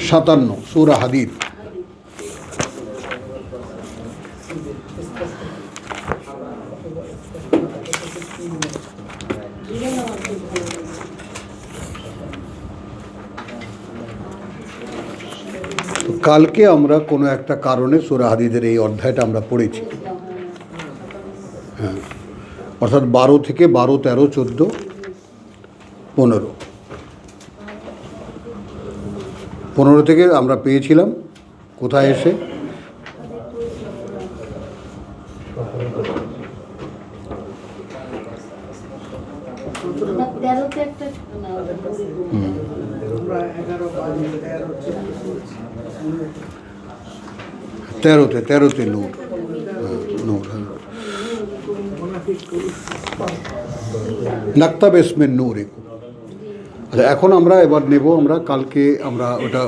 57 সূরা হাদীদ। তো কালকে আমরা কোনো একটা কারণে সূরা হাদীদের এই অধ্যায়টা আমরা পড়েছি। হ্যাঁ, অর্থাৎ 12 থেকে 12, 13, 14, 15 থেকে আমরা পেয়েছিলাম কোথায় এসে তেরোতে নূর। নূর নাক্তাব ইসমিন নূর। আচ্ছা, এখন আমরা এবার নেব, আমরা কালকে আমরা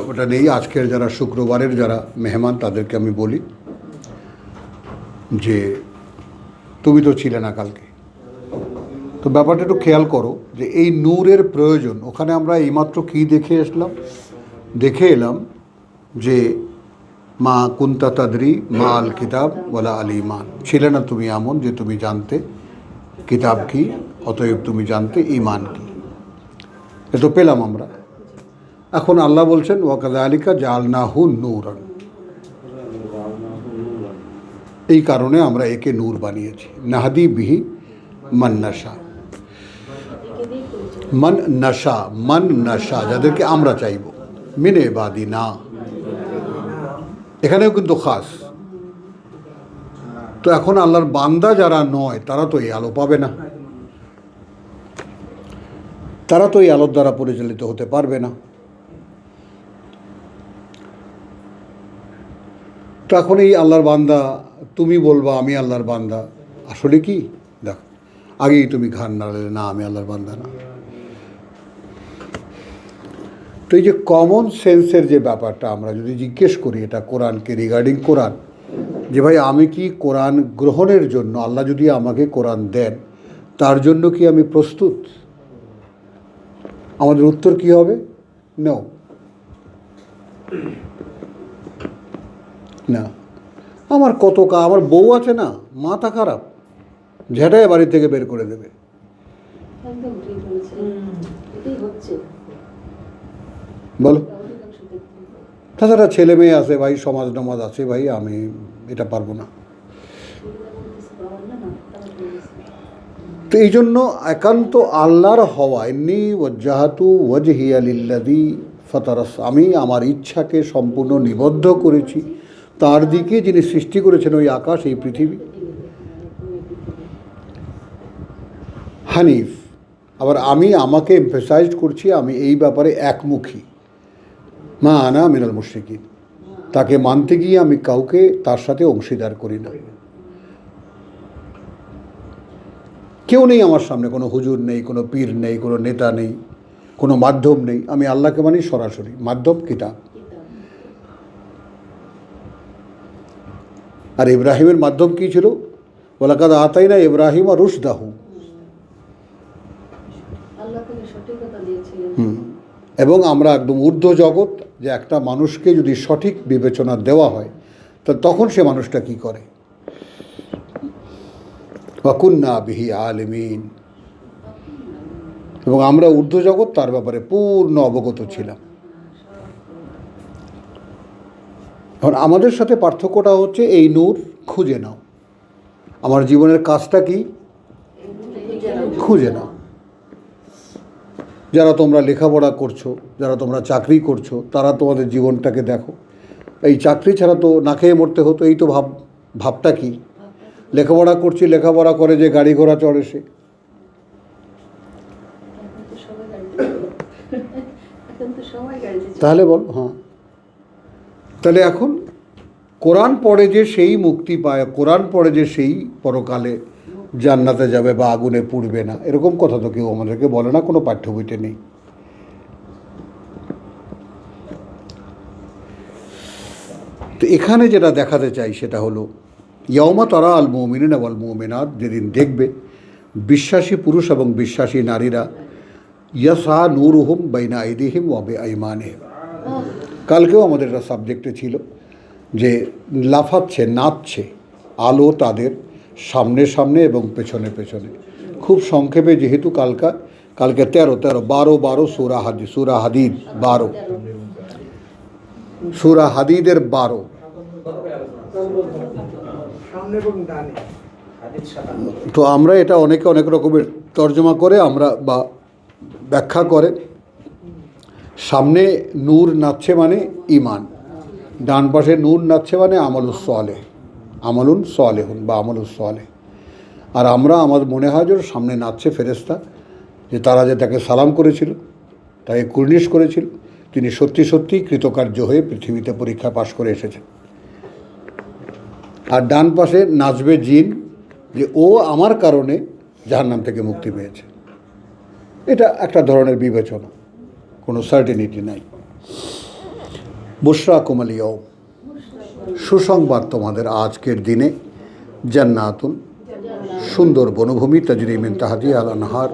ওটা নেই। আজকের যারা শুক্রবারের যারা মেহমান তাদেরকে আমি বলি যে তুমি তো ছিলে না কালকে, তো ব্যাপারটা একটু খেয়াল করো যে এই নূরের প্রয়োজন। ওখানে আমরা এইমাত্র কী দেখে এলাম যে মা কুন্তা তাদরি মা আল কিতাব ওয়ালা আল ইমান, ছিলে না তুমি এমন যে তুমি জানতে কিতাব কি, অতএব তুমি জানতে ঈমান কি। এ তো পেলাম আমরা। এখন আল্লাহ বলছেন ওয়াকাযালিকা জাআলনাহু নূরান, এই কারণে আমরা একে নূর বানিয়েছি। নাহদি বিহি মান নাশা, যাদেরকে আমরা চাইব। মিন ইবাদিনা, এখানেও কিন্তু খাস। তো এখন আল্লাহর বান্দা যারা নয় তারা তো এই আলো পাবে না, তারা তো এই আলোর দ্বারা পরিচালিত হতে পারবে না। তো এখন এই আল্লাহর বান্দা, তুমি বলবা আমি আল্লাহর বান্দা, আসলে কি দেখ, আগেই তুমি ঘাড় নাড়ালে, না আমি আল্লাহর বান্দা না। তো এই যে কমন সেন্সের যে ব্যাপারটা, আমরা যদি জিজ্ঞেস করি এটা কোরআনকে রিগার্ডিং কোরআন, যে ভাই আমি কি কোরআন গ্রহণের জন্য, আল্লাহ যদি আমাকে কোরআন দেন তার জন্য কি আমি প্রস্তুত, আমাদের উত্তর কি হবে? নো, না। আমার আমার বউ আছে না, মাথা খারাপ, ঝেঁটায় বাড়ি থেকে বের করে দেবে। বলো, তাছাড়া ছেলে মেয়ে আছে ভাই, সমাজ নমাজ আছে ভাই, আমি এটা পারবো না। তো এই জন্য একান্ত আল্লাহর হওয়া, ইন্নী ওয়াজ্জাহাতু ওয়াজহিয়া লিল্লাযী ফাতারাস, আমি আমার ইচ্ছাকে সম্পূর্ণ নিবদ্ধ করেছি তার দিকে যিনি সৃষ্টি করেছেন ওই আকাশ এই পৃথিবী। হানিফ, আবার আমি আমাকে এমফেসাইজ করছি, আমি এই ব্যাপারে একমুখী। মা আনা মিনাল মুশরিকিন, তাকে মানতে গিয়ে আমি কাউকে তার সাথে অংশীদার করি না। কেউ নেই আমার সামনে, কোনো হুজুর নেই, কোনো পীর নেই, কোনো নেতা নেই, কোনো মাধ্যম নেই। আমি আল্লাহকে মানি সরাসরি, মাধ্যম কিতাব। আর ইব্রাহিমের মাধ্যম কী ছিল? ওয়ালাকাদ আতাইনা ইব্রাহিমা রুশদাহু, এবং আমরা একদম ঊর্ধ্ব জগৎ, যে একটা মানুষকে যদি সঠিক বিবেচনা দেওয়া হয় তা তখন সে মানুষটা কি করে। ওয়াকুন্না বিহি আলিমিন, এবং আমরা ঊর্ধ্ব জগৎ তার ব্যাপারে পূর্ণ অবগত ছিলাম। এখন আমাদের সাথে পার্থক্যটা হচ্ছে এই নূর খুঁজে নাও। আমার জীবনের কাজটা কি? খুঁজে নাও। যারা তোমরা লেখাপড়া করছো, যারা তোমরা চাকরি করছো, তারা তোমাদের জীবনটাকে দেখো। এই চাকরি ছাড়া তো না খেয়ে মরতে হতো, এই তো ভাবটা কি? লেখাপড়া করছি, লেখাপড়া করে যে গাড়ি ঘোড়া চড়ে সে, তাহলে বল। হ্যাঁ, তাহলে এখন কোরআন পড়ে যে সেই মুক্তি পায়, কোরআন পড়ে যে সেই পরকালে জান্নাতে যাবে বা আগুনে পুড়বে না, এরকম কথা তো কেউ আমাদেরকে বলে না, কোনো পাঠ্য বইতে নেই। তো এখানে যেটা দেখাতে চাই সেটা হলো ইয়াউমা তারা আল মুমিনিনা ওয়াল মুমিনাত, যেদিন দেখবে বিশ্বাসী পুরুষ এবং বিশ্বাসী নারীরা ইয়াসা নূরুহুম বাইনা আইদিহিম ওয়া বিআইমানিহিম, কালকেও আমাদের একটা সাবজেক্টে ছিল যে লাফাচ্ছে, নাচছে আলো তাদের সামনে সামনে এবং পেছনে পেছনে। খুব সংক্ষেপে, যেহেতু কালকে 13 সূরা হাদিদ 12, সূরা হাদিদের 12। তো আমরা এটা অনেকে অনেক রকমের তর্জমা করে আমরা বা ব্যাখ্যা করে, সামনে নূর নাচছে মানে ইমান, ডান পাশে নূর নাচছে মানে আমালুস সালেহুন বা আমালুস সালেহ। আর আমার মনে হয় যে সামনে নাচছে ফেরেশতা, যে তারা যে তাকে সালাম করেছিল, তাকে কুর্নিশ করেছিল, তিনি সত্যি সত্যি কৃতকার্য হয়ে পৃথিবীতে পরীক্ষা পাশ করে এসেছেন। আর ডান পাশে নাচবে জিন, যে ও আমার কারণে জাহান্নাম থেকে মুক্তি পেয়েছে। এটা একটা ধরনের বিবেচনা, কোনো সার্টেনিটি নাই। বুশরাকুম আল ইয়াউম, সুসংবাদ তোমাদের আজকের দিনে, জান্নাতুন, সুন্দর বনভূমি, তাজরি মিন তাহতিহা আল আনহার,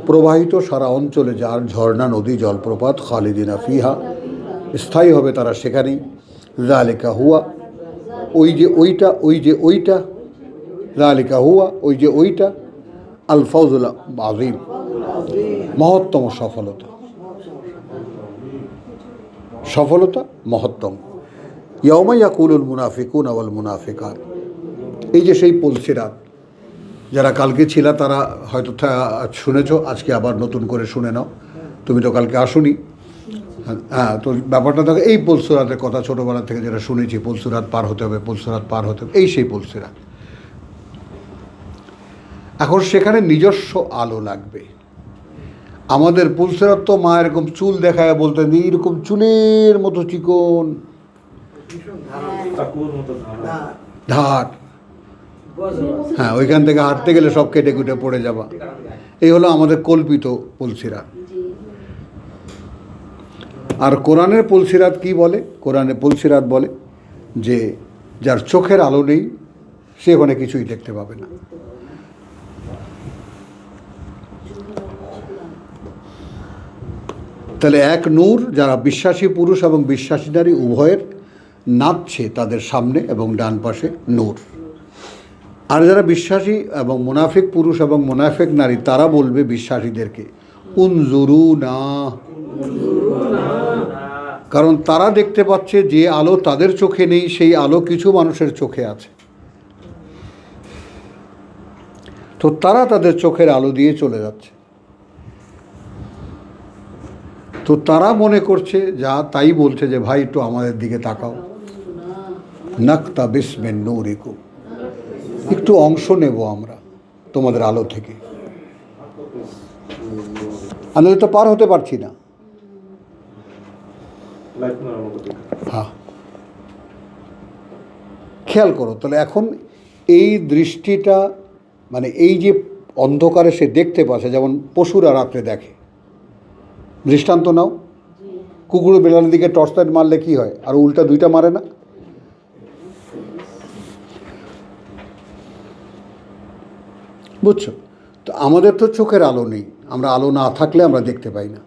প্রবাহিত সারা অঞ্চলে যার ঝর্ণা, নদী, জলপ্রপাত, খালিদিনা ফিহা, স্থায়ী হবে তারা সেখানেই। যালিকা হুয়া, যালিকা হুয়া, ওইটা আল ফাউজুল আযীম, মহত্তম সফলতা মহত্তম। ইয়াউমা ইয়াকুলুল মুনাফিকুনা ওয়াল মুনাফিকাত, এই যে সেই পুলসিরাত, যারা কালকে ছিল তারা হয়তো শুনেছ, আজকে আবার নতুন করে শুনে নাও, তুমি তো কালকে আসোনি। হ্যাঁ, তো ব্যাপারটা দেখো, এই পুলসিরাতের কথা ছোটোবেলা থেকে যেটা শুনেছি, পুলসিরাত পার হতে হবে, এই সেই পুলসিরাত। এখন সেখানে নিজস্ব আলো লাগবে। আমাদের পুলসিরাত তো মা এরকম চুল দেখায় বলতেন, এইরকম চুলের মতো চিকন ধার, হ্যাঁ, ওইখান থেকে হাঁটতে গেলে সব কেটে কুটে পড়ে যাবা। এই হলো আমাদের কল্পিত পুলসিরাত। আর কোরআনের পুলসিরাত কি বলে? কোরআনের পুলসিরাত বলে যে যার চোখের আলো নেই সে ওখানে কিছুই দেখতে পাবে না। তাহলে এক নূর, যারা বিশ্বাসী পুরুষ এবং বিশ্বাসী নারী উভয়ের নাচছে তাদের সামনে এবং ডান পাশে নূর। আর যারা বিশ্বাসী এবং মুনাফিক পুরুষ এবং মুনাফিক নারী, তারা বলবে বিশ্বাসীদেরকে উনজুরুনা, কারণ তারা দেখতে পাচ্ছে যে আলো তাদের চোখে নেই, সেই আলো কিছু মানুষের চোখে আছে। তো তারা তাদের চোখের আলো দিয়ে চলে যাচ্ছে। তো তারা মনে করছে, যা তাই বলছে যে ভাই একটু আমাদের দিকে তাকাও, নাকতাবিস মিন নূরিকুম, একটু অংশ নেব আমরা তোমাদের আলো থেকে, আমি তো পার হতে পারছি না। হ্যাঁ, খেয়াল করো তাহলে এখন এই দৃষ্টিটা, মানে এই যে অন্ধকারে সে দেখতে পাচ্ছে, যেমন পশুরা রাত্রে দেখে, দৃষ্টান্ত নাও, কুকুর বেলার দিকে টর্চ লাইট মারলে কি হয়, আর উল্টা দুইটা মারে না? বুঝছো? তো আমাদের তো চোখের আলো নেই, আমরা আলো না থাকলে আমরা দেখতে পাই না।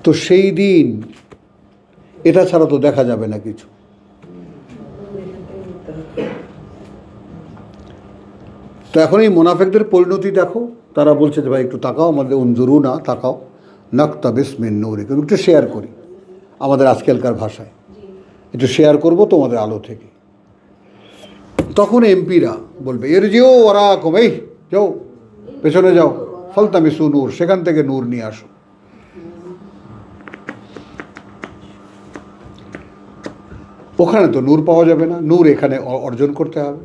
তো সেই দিন এটা ছাড়া তো দেখা যাবে না কিছু। তো এখন এই মুনাফিকদের পরিণতি দেখো, তারা বলছে যে ভাই একটু তাকাও আমাদের, উনজুরু না, তাকাও, নাকতাবিস মিন নূরিকুম, একটু শেয়ার করি, আমাদের আজকালকার ভাষায় একটু শেয়ার করব তোমাদের আলো থেকে। তখন এমপিরা বলবে ইরজিউ ওয়ারাকুম, এই যাও পেছনে যাও, ফালতামিসু নূর, সেখান থেকে নূর নিয়ে আসো। ওখানে তো নূর পাওয়া যাবে না, নূর এখানে অর্জন করতে হবে,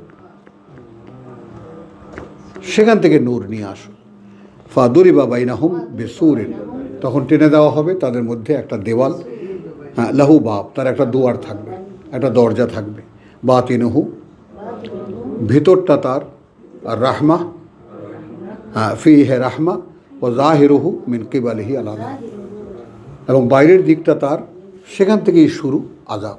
সেখান থেকে নূর নিয়ে আসো। ফাদুরিবা বাইনাহুম বিসুরিন, তখন টেনে দেওয়া হবে তাদের মধ্যে একটা দেওয়াল, হ্যাঁ, লাহু বাব, তার একটা দুয়ার থাকবে, একটা দরজা থাকবে, বাতিনহু, ভিতরটা তার, আর রাহমা, হ্যাঁ, ফিহে রাহমা, ও জাহিরুহু মিন কিবালিহি আলাদা, এবং বাইরের দিকটা তার, সেখান থেকেই শুরু আযাব।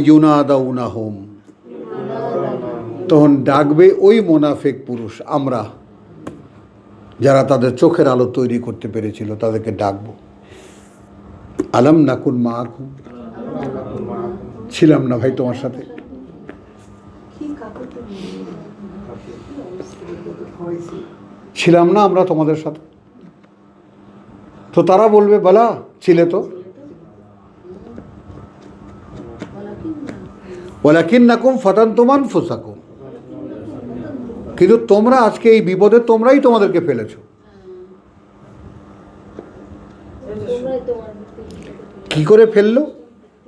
ইউনাদাউনাহুম, তখন ডাকবে ওই মুনাফিক পুরুষ, আমরা যারা তাদের চোখের আলো তৈরি করতে পেরেছিল তাদেরকে ডাকবো। আলাম নাকুন মাআকুম, ছিলাম না ভাই তোমার সাথে? ছিলাম না আমরা তোমাদের সাথে? তো তারা বলবে বালা, ছিলে তো। ওয়ালাকিন্নাকুম ফাতানতুম আনফুসাকুম, কিন্তু তোমরা আজকে এই বিপদে তোমরাই তোমাদেরকে ফেলেছো। কি করে ফেললো?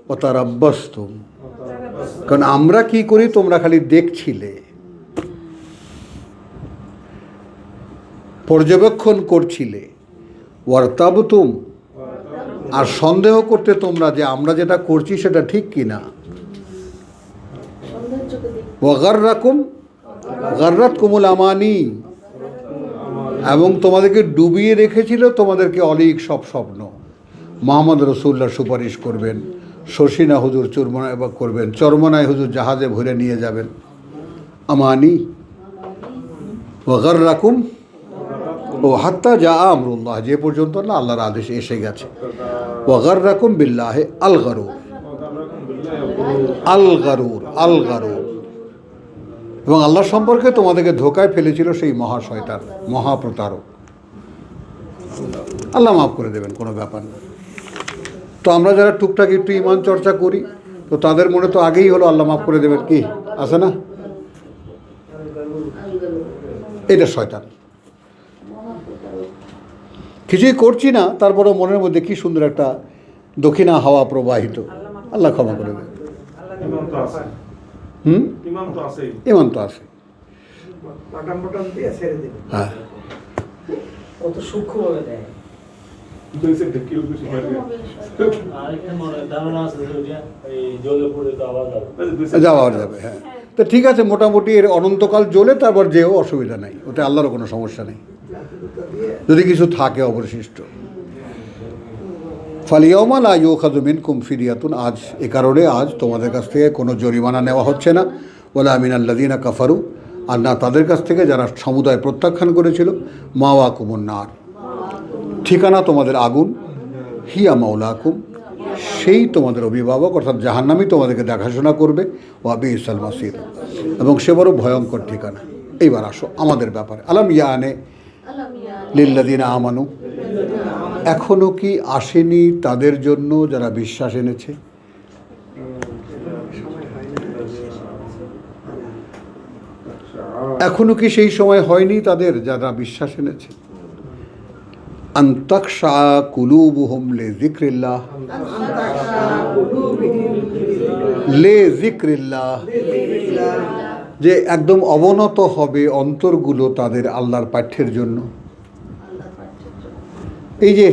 ওয়াতারাব্বাসতুম, কারণ আমরা কি করি তোমরা খালি দেখছিলে, পর্যবেক্ষণ করছিলে। ওয়ারতাবতুম, আর সন্দেহ করতে তোমরা যে আমরা যেটা করছি সেটা ঠিক কিনা। গাররাতকুমুল আমানি, এবং তোমাদেরকে ডুবিয়ে রেখেছিল তোমাদেরকে অলিক সব স্বপ্ন। মোহাম্মদ রসুল্লাহ সুপারিশ করবেন, শশিনা হুজুর চুরমনায় করবেন, চরমনায় হুজুর জাহাজে ভরে নিয়ে যাবেন। আমানি ওয়াগাররাকুম ও হাত্তা যা আমরুল্লাহ, যে পর্যন্ত না আল্লাহর আদেশ এসে গেছে। ওয়াগাররাকুম বিল্লাহে আল গারুর, আল গারুর, আল গারুর, এবং আল্লাহ সম্পর্কে তোমাদেরকে ধোকায় ফেলেছিল সেই মহাশয়তান, মহাপ্রতারক। আল্লাহ মাফ করে দেবেন, কোনো ব্যাপার না। তো আমরা যারা টুকটাক একটু ইমান চর্চা করি, তো তাদের মনে তো আগেই হলো আল্লাহ মাফ করে দেবেন, কি আছে না? এটা শয়তান। কিছুই করছি না, তারপরে মনের মধ্যে কি সুন্দর একটা দক্ষিণা হাওয়া প্রবাহিত, আল্লাহ ক্ষমা করে দেবেন। ইমান তো আছে। হ্যাঁ, কত সূক্ষ্মভাবে দেয়। যাওয়া যাবে, হ্যাঁ। তো ঠিক আছে, মোটামুটি এর অনন্তকাল জ্বলে তারপর যেও, অসুবিধা নাই, ওতে আল্লাহরও কোনো সমস্যা নেই, যদি কিছু থাকে অবশিষ্ট। ফালিয়াউমা লা ইউখাযু মিনকুম ফিদিয়াতুন, আজ এ কারণে আজ তোমাদের কাছ থেকে কোনো জরিমানা নেওয়া হচ্ছে না। ওয়ালা মিনাল্লাযীনা কাফারু, আর না তাদের কাছ থেকে যারা সমুদায় প্রত্যাখ্যান করেছিল। মাওয়াকুমুন নার, ঠিকানা তোমাদের আগুন। হিয়া মাওলাকুম, সেই তোমাদের অভিভাবক, অর্থাৎ জাহান্নামই তোমাদেরকে দেখাশোনা করবে। ওয়া বিইসাল মাসির, এবং সে বড় ভয়ঙ্কর ঠিকানা। এইবার আসো আমাদের ব্যাপারে। আলাম ইয়ানে লিল্লাযীনা আমানু, এখনো কি আসেনি তাদের জন্য যারা বিশ্বাস এনেছে? এখনো কি সেই সময় হয়নি তাদের যারা বিশ্বাস এনেছে? আনতাকশা কুলুবুহুম লিযিকরিল্লাহ, লিযিকরিল্লাহ, যে একদম অবনত হবে অন্তরগুলো তাদের আল্লাহর পাঠ্যের জন্য। এই যে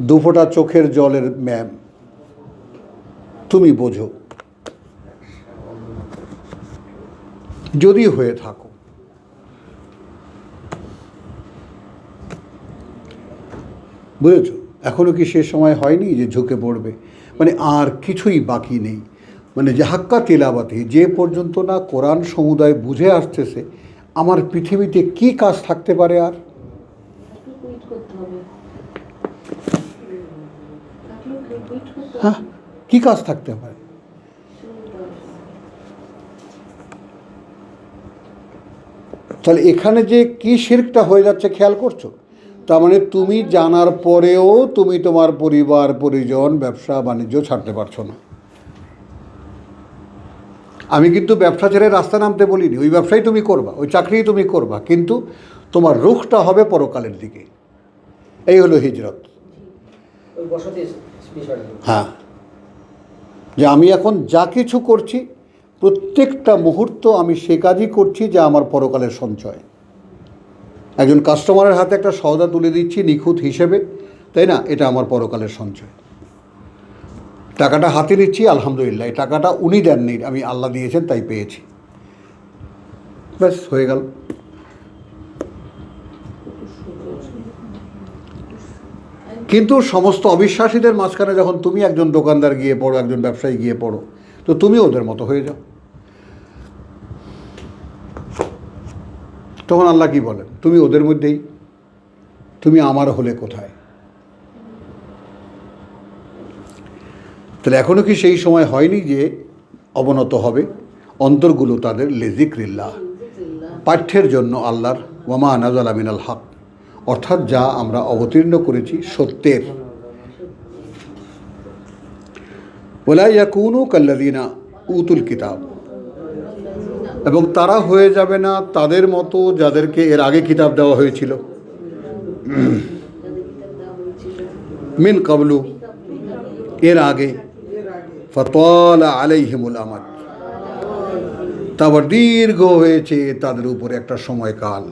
দুফোঁটা চোখের জলের ম্যাম, তুমি বোঝো, যদি হয়ে থাকো, বুঝেছ? এখনো কি সে সময় হয়নি যে ঝুঁকে পড়বে? মানে আর কিছুই বাকি নেই। মানে যে হাক্কা তিলাওয়াতি, যে পর্যন্ত না কোরআন সমুদায় বুঝে আসতেছে, আমার পৃথিবীতে কি কাজ থাকতে পারে আর? হ্যাঁ, কি কাজ থাকতে পারে? তাহলে এখানে যে কি শিরকটা হয়ে যাচ্ছে খেয়াল করছো? তার মানে তুমি জানার পরেও তুমি তোমার পরিবার পরিজন ব্যবসা বাণিজ্য ছাড়তে পারছো না। আমি কিন্তু ব্যবসা ছেড়ে রাস্তা নামতে বলিনি, ওই ব্যবসাই তুমি করবা, ওই চাকরিই তুমি করবা, কিন্তু তোমার রুখটা হবে পরকালের দিকে। এই হলো হিজরত। হ্যাঁ, যে আমি এখন যা কিছু করছি প্রত্যেকটা মুহূর্ত আমি সে কাজই করছি যা আমার পরকালের সঞ্চয়। একজন কাস্টমারের হাতে একটা সওদা তুলে দিচ্ছি নিখুঁত হিসেবে, তাই না? এটা আমার পরকালের সঞ্চয়। টাকাটা হাতে নিচ্ছি, আলহামদুলিল্লাহ, এই টাকাটা উনি দেননি, আমি আল্লাহ দিয়েছেন তাই পেয়েছি, ব্যাস হয়ে গেল। কিন্তু সমস্ত অবিশ্বাসীদের মাঝখানে যখন তুমি একজন দোকানদার গিয়ে পড়ো, একজন ব্যবসায়ী গিয়ে পড়ো, তো তুমি ওদের মতো হয়ে যাও। তখন আল্লাহ কি বলেন, তুমি ওদের মধ্যেই, তুমি আমার হলে কোথায়? তাহলে এখনও কি সেই সময় হয়নি যে অবনত হবে অন্তরগুলো তাদের লিযিকরিল্লাহ, পাঠ্যের জন্য আল্লাহর, ওয়ামা নাযালা মিনাল হক, অর্থাৎ যা আমরা অবতীর্ণ করেছি সত্যের। ওয়ালা ইয়াকুনু কাল্লাযিনা উতুল কিতাব, এবং তারা হয়ে যাবে না তাদের মতো যাদেরকে এর আগে কিতাব দেওয়া হয়েছিল, মিন কাবলু, এর আগে, ফাতালা আলাইহিমুল আমাদ, তারপর দীর্ঘ হয়েছে তাদের উপরে একটা সময়কাল।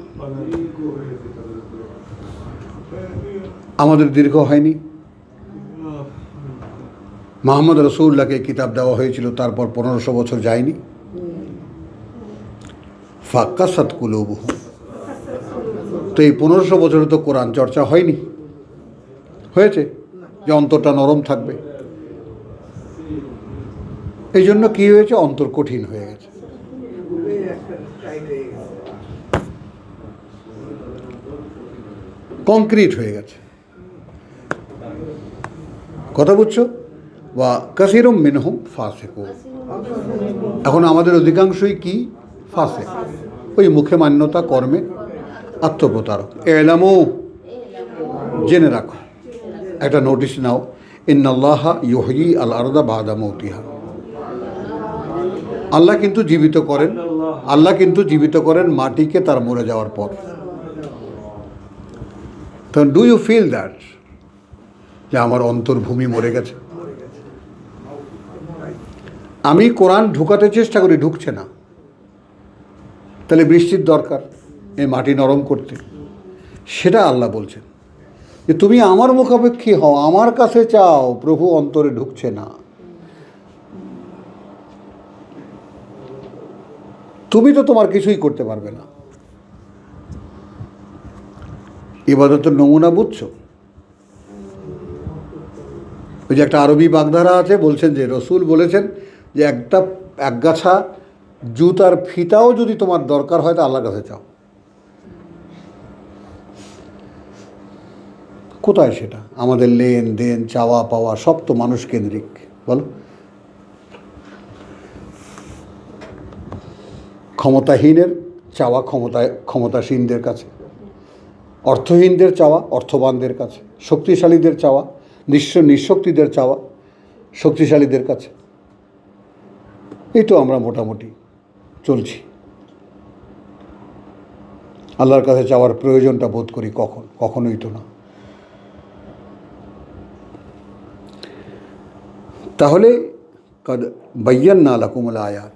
আমাদের দীর্ঘ হয়নি। মুহাম্মদ রাসূলুল্লাহকে কিতাব দেওয়া হয়েছিল, তারপর 1500 বছর যায়নি। ফাকাসাত কুলুবুহুম, তো এই 1500 বছরে তো কোরআন চর্চা হয়নি। হয়েছে যে অন্তরটা নরম থাকবে, এই জন্য কী হয়েছে, অন্তর কঠিন হয়ে গেছে। কংক্রিট হয়ে গেছে। কথা বুঝছো? বা কাসীরুম মিনহুম ফাসিকুন, এখন আমাদের অধিকাংশই কি ফাসিক, ওই মুখে মান্যতা, কর্মে আত্মপ্রতারক। এলামু, জেনে রাখো, একটা নোটিশ নাও, ইন্নাল্লাহা ইউহয়ি আল আরদা বাদা মৌতিহা, আল্লাহ কিন্তু জীবিত করেন, আল্লাহ কিন্তু জীবিত করেন মাটিকে তার মরে যাওয়ার পর। তখন ডু ইউ ফিল দ্যাট, যে আমার অন্তর্ভূমি মরে গেছে? আমি কোরআন ঢুকাতে চেষ্টা করি, ঢুকছে না। তাহলে বৃষ্টির দরকার এই মাটি নরম করতে। সেটা আল্লাহ বলছেন যে তুমি আমার মুখাপেক্ষী হও, আমার কাছে চাও, প্রভু অন্তরে ঢুকছে না। তুমি তো তোমার কিছুই করতে পারবে না। ইবাদতের নমুনা বুঝছো? ওই যে একটা আরবি বাগধারা আছে, বলছেন যে রসুল বলেছেন যে একগাছা জুতার ফিতাও যদি তোমার দরকার হয় তা আল্লাহর কাছে চাও। কোথায় সেটা? আমাদের লেনদেন, চাওয়া পাওয়া সব তো মানুষ কেন্দ্রিক। বলো, ক্ষমতাহীনের চাওয়া ক্ষমতাসীনদের কাছে, অর্থহীনদের চাওয়া অর্থবানদের কাছে, শক্তিশালীদের চাওয়া নিঃশক্তিদের চাওয়া শক্তিশালীদের কাছে। এই তো আমরা মোটামুটি চলছি। আল্লাহর কাছে চাওয়ার প্রয়োজনটা বোধ করি কখন? কখনোই তো না। তাহলে বায়্যান্না লাকুমুল আয়াত,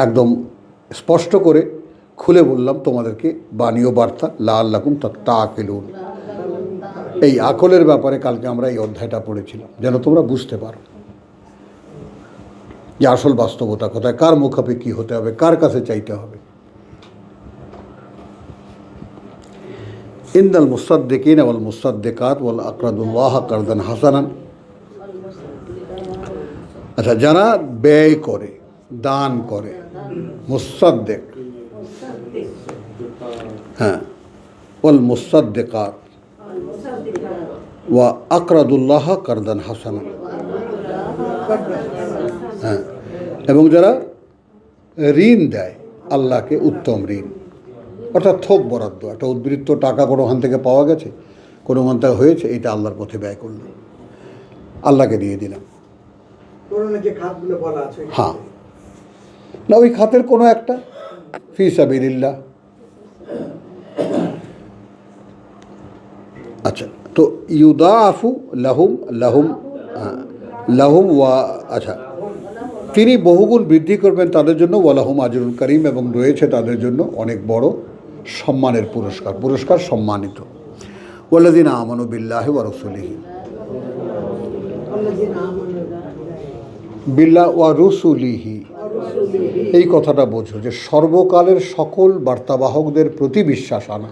একদম স্পষ্ট করে খুলে বললাম তোমাদেরকে বাণীয় বার্তা, লাআল্লাকুম তা'কিলুন। এই আকলের ব্যাপারে কালকে আমরা এই অধ্যায়টা পড়েছিলাম, যেন তোমরা বুঝতে পারো যে আসল বাস্তবতা কোথায়, কার মুখাপেক্ষী হতে হবে, কার কাছে চাইতে হবে। ইন্নাল মুসাদ্দিকিনা ওয়াল মুসাদ্দিকাত ওয়াল আকরাদুল্লাহ কারদান হাসানান, আচ্ছা, যারা ব্যয় করে, দান করে, মুসাদ্দিক, হ্যাঁ, ওয়াল মুসাদ্দিকাত ওয়া আকরাদুল্লাহ কারদান হাসানান, হ্যাঁ, এবং যারা ঋণ দেয় আল্লাহকে, উত্তম ঋণ, অর্থাৎ থোক বরাদ্দ, একটা উদ্বৃত্ত টাকা কোনোখান থেকে পাওয়া গেছে, কোনো মান থেকে হয়েছে, এটা আল্লাহর পথে ব্যয় করলাম, আল্লাহকে দিয়ে দিলাম। হ্যাঁ, না ওই খাতের কোনো একটা, ফি সাবিলিল্লাহ। আচ্ছা, তো ইউদাফু লাহুম লাহুম লাহুম ওয়া, আচ্ছা, তিনি বহুগুণ বৃদ্ধি করবেন তাদের জন্য, ওয়ালাহুম আজরুল করিম, এবং রয়েছে তাদের জন্য অনেক বড় সম্মানের পুরস্কার, পুরস্কার সম্মানিত। ওয়াল্লাযিনা আমানু বিল্লাহি ওয়া রাসূলিহি, বিল্লাহ ওয়া রুসুলিহি, এই কথাটা বোঝো যে সর্বকালের সকল বার্তাবাহকদের প্রতি বিশ্বাস আনা,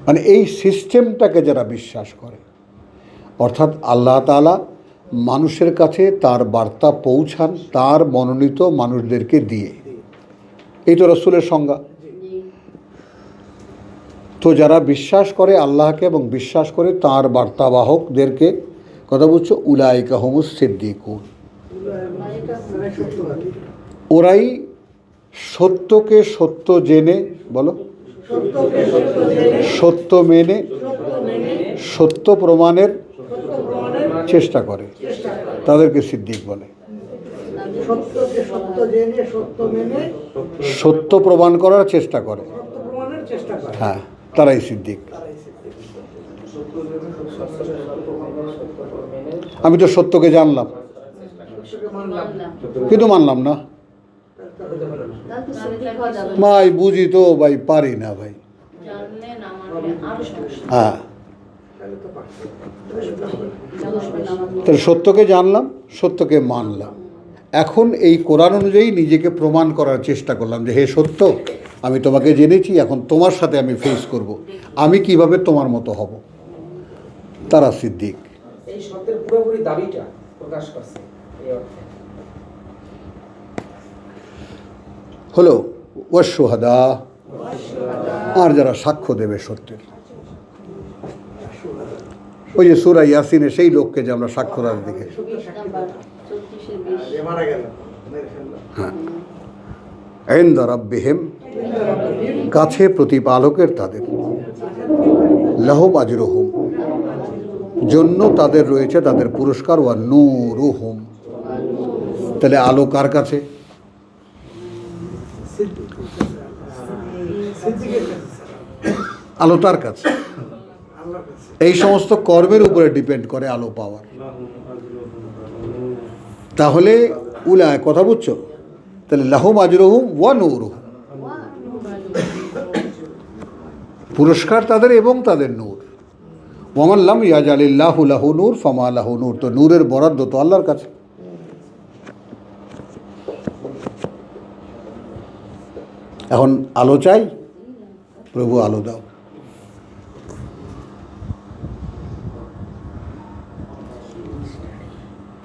মানে এই সিস্টেমটাকে যারা বিশ্বাস করে, অর্থাৎ আল্লাহ তাআলা মানুষের কাছে তার বার্তা পৌঁছান তার মনোনীত মানুষদেরকে দিয়ে। এই তো রসুলের সংজ্ঞা। তো যারা বিশ্বাস করে আল্লাহকে এবং বিশ্বাস করে তার বার্তাবাহকদেরকে, কথা বলছো, উলাইকা হুমুস সিদ্দিকুন, ওরাই সত্যকে সত্য জেনে, বলো, সত্য মেনে সত্য প্রমাণের চেষ্টা করে, তাদেরকে সিদ্দিক বলে। সত্যকে সত্য জেনে সত্য মেনে সত্য প্রমাণ করার চেষ্টা করে, সত্য প্রমাণের চেষ্টা করে। হ্যাঁ, তারাই সিদ্দিক। আমি তো সত্যকে জানলাম কিন্তু মানলাম না, ভাই বুঝি তো ভাই, পারি না ভাই। হ্যাঁ, তাহলে সত্যকে জানলাম, সত্যকে মানলাম, এখন এই কোরআন অনুযায়ী নিজেকে প্রমাণ করার চেষ্টা করলাম যে হে সত্য, আমি তোমাকে জেনেছি, এখন তোমার সাথে আমি ফেস করব, আমি কিভাবে তোমার মতো হব। তারা সিদ্দিক। এই সত্যের পুরোপুরি দাবিটা প্রকাশ করছে এই অর্থে। হলো ওয়াশুহাদা, আর যারা সাক্ষ্য দেবে সত্যের। ওই যে সূরা ইয়াসিনে সেই লোককে যে আমরা সাক্ষ্য রাখ দেখে, হ্যাঁ, ইনদা রাব্বিহিম, কাছে প্রতিপালকের তাদের, লাহুম আজরুহুম, জন্য তাদের রয়েছে তাদের পুরস্কার, ওয়া নূরুহুম, তাহলে আলো কার কাছে? আলো তার কাছে। এই সমস্ত কর্মের উপরে ডিপেন্ড করে আলো পাওয়ার। তাহলে উলায়, কথা বুঝছো, তাহলে লাহুম আজরুহুম ওয়া নূরুহুম, পুরস্কার তাদের এবং তাদের নূর। ওয়ামান লাম ইয়াজআলিল্লাহু লাহু নূর ফামা লাহু নূর, তো নূরের বরাদ্দ তো আল্লাহর কাছে। এখন আলো চাই, প্রভু আলো দাও।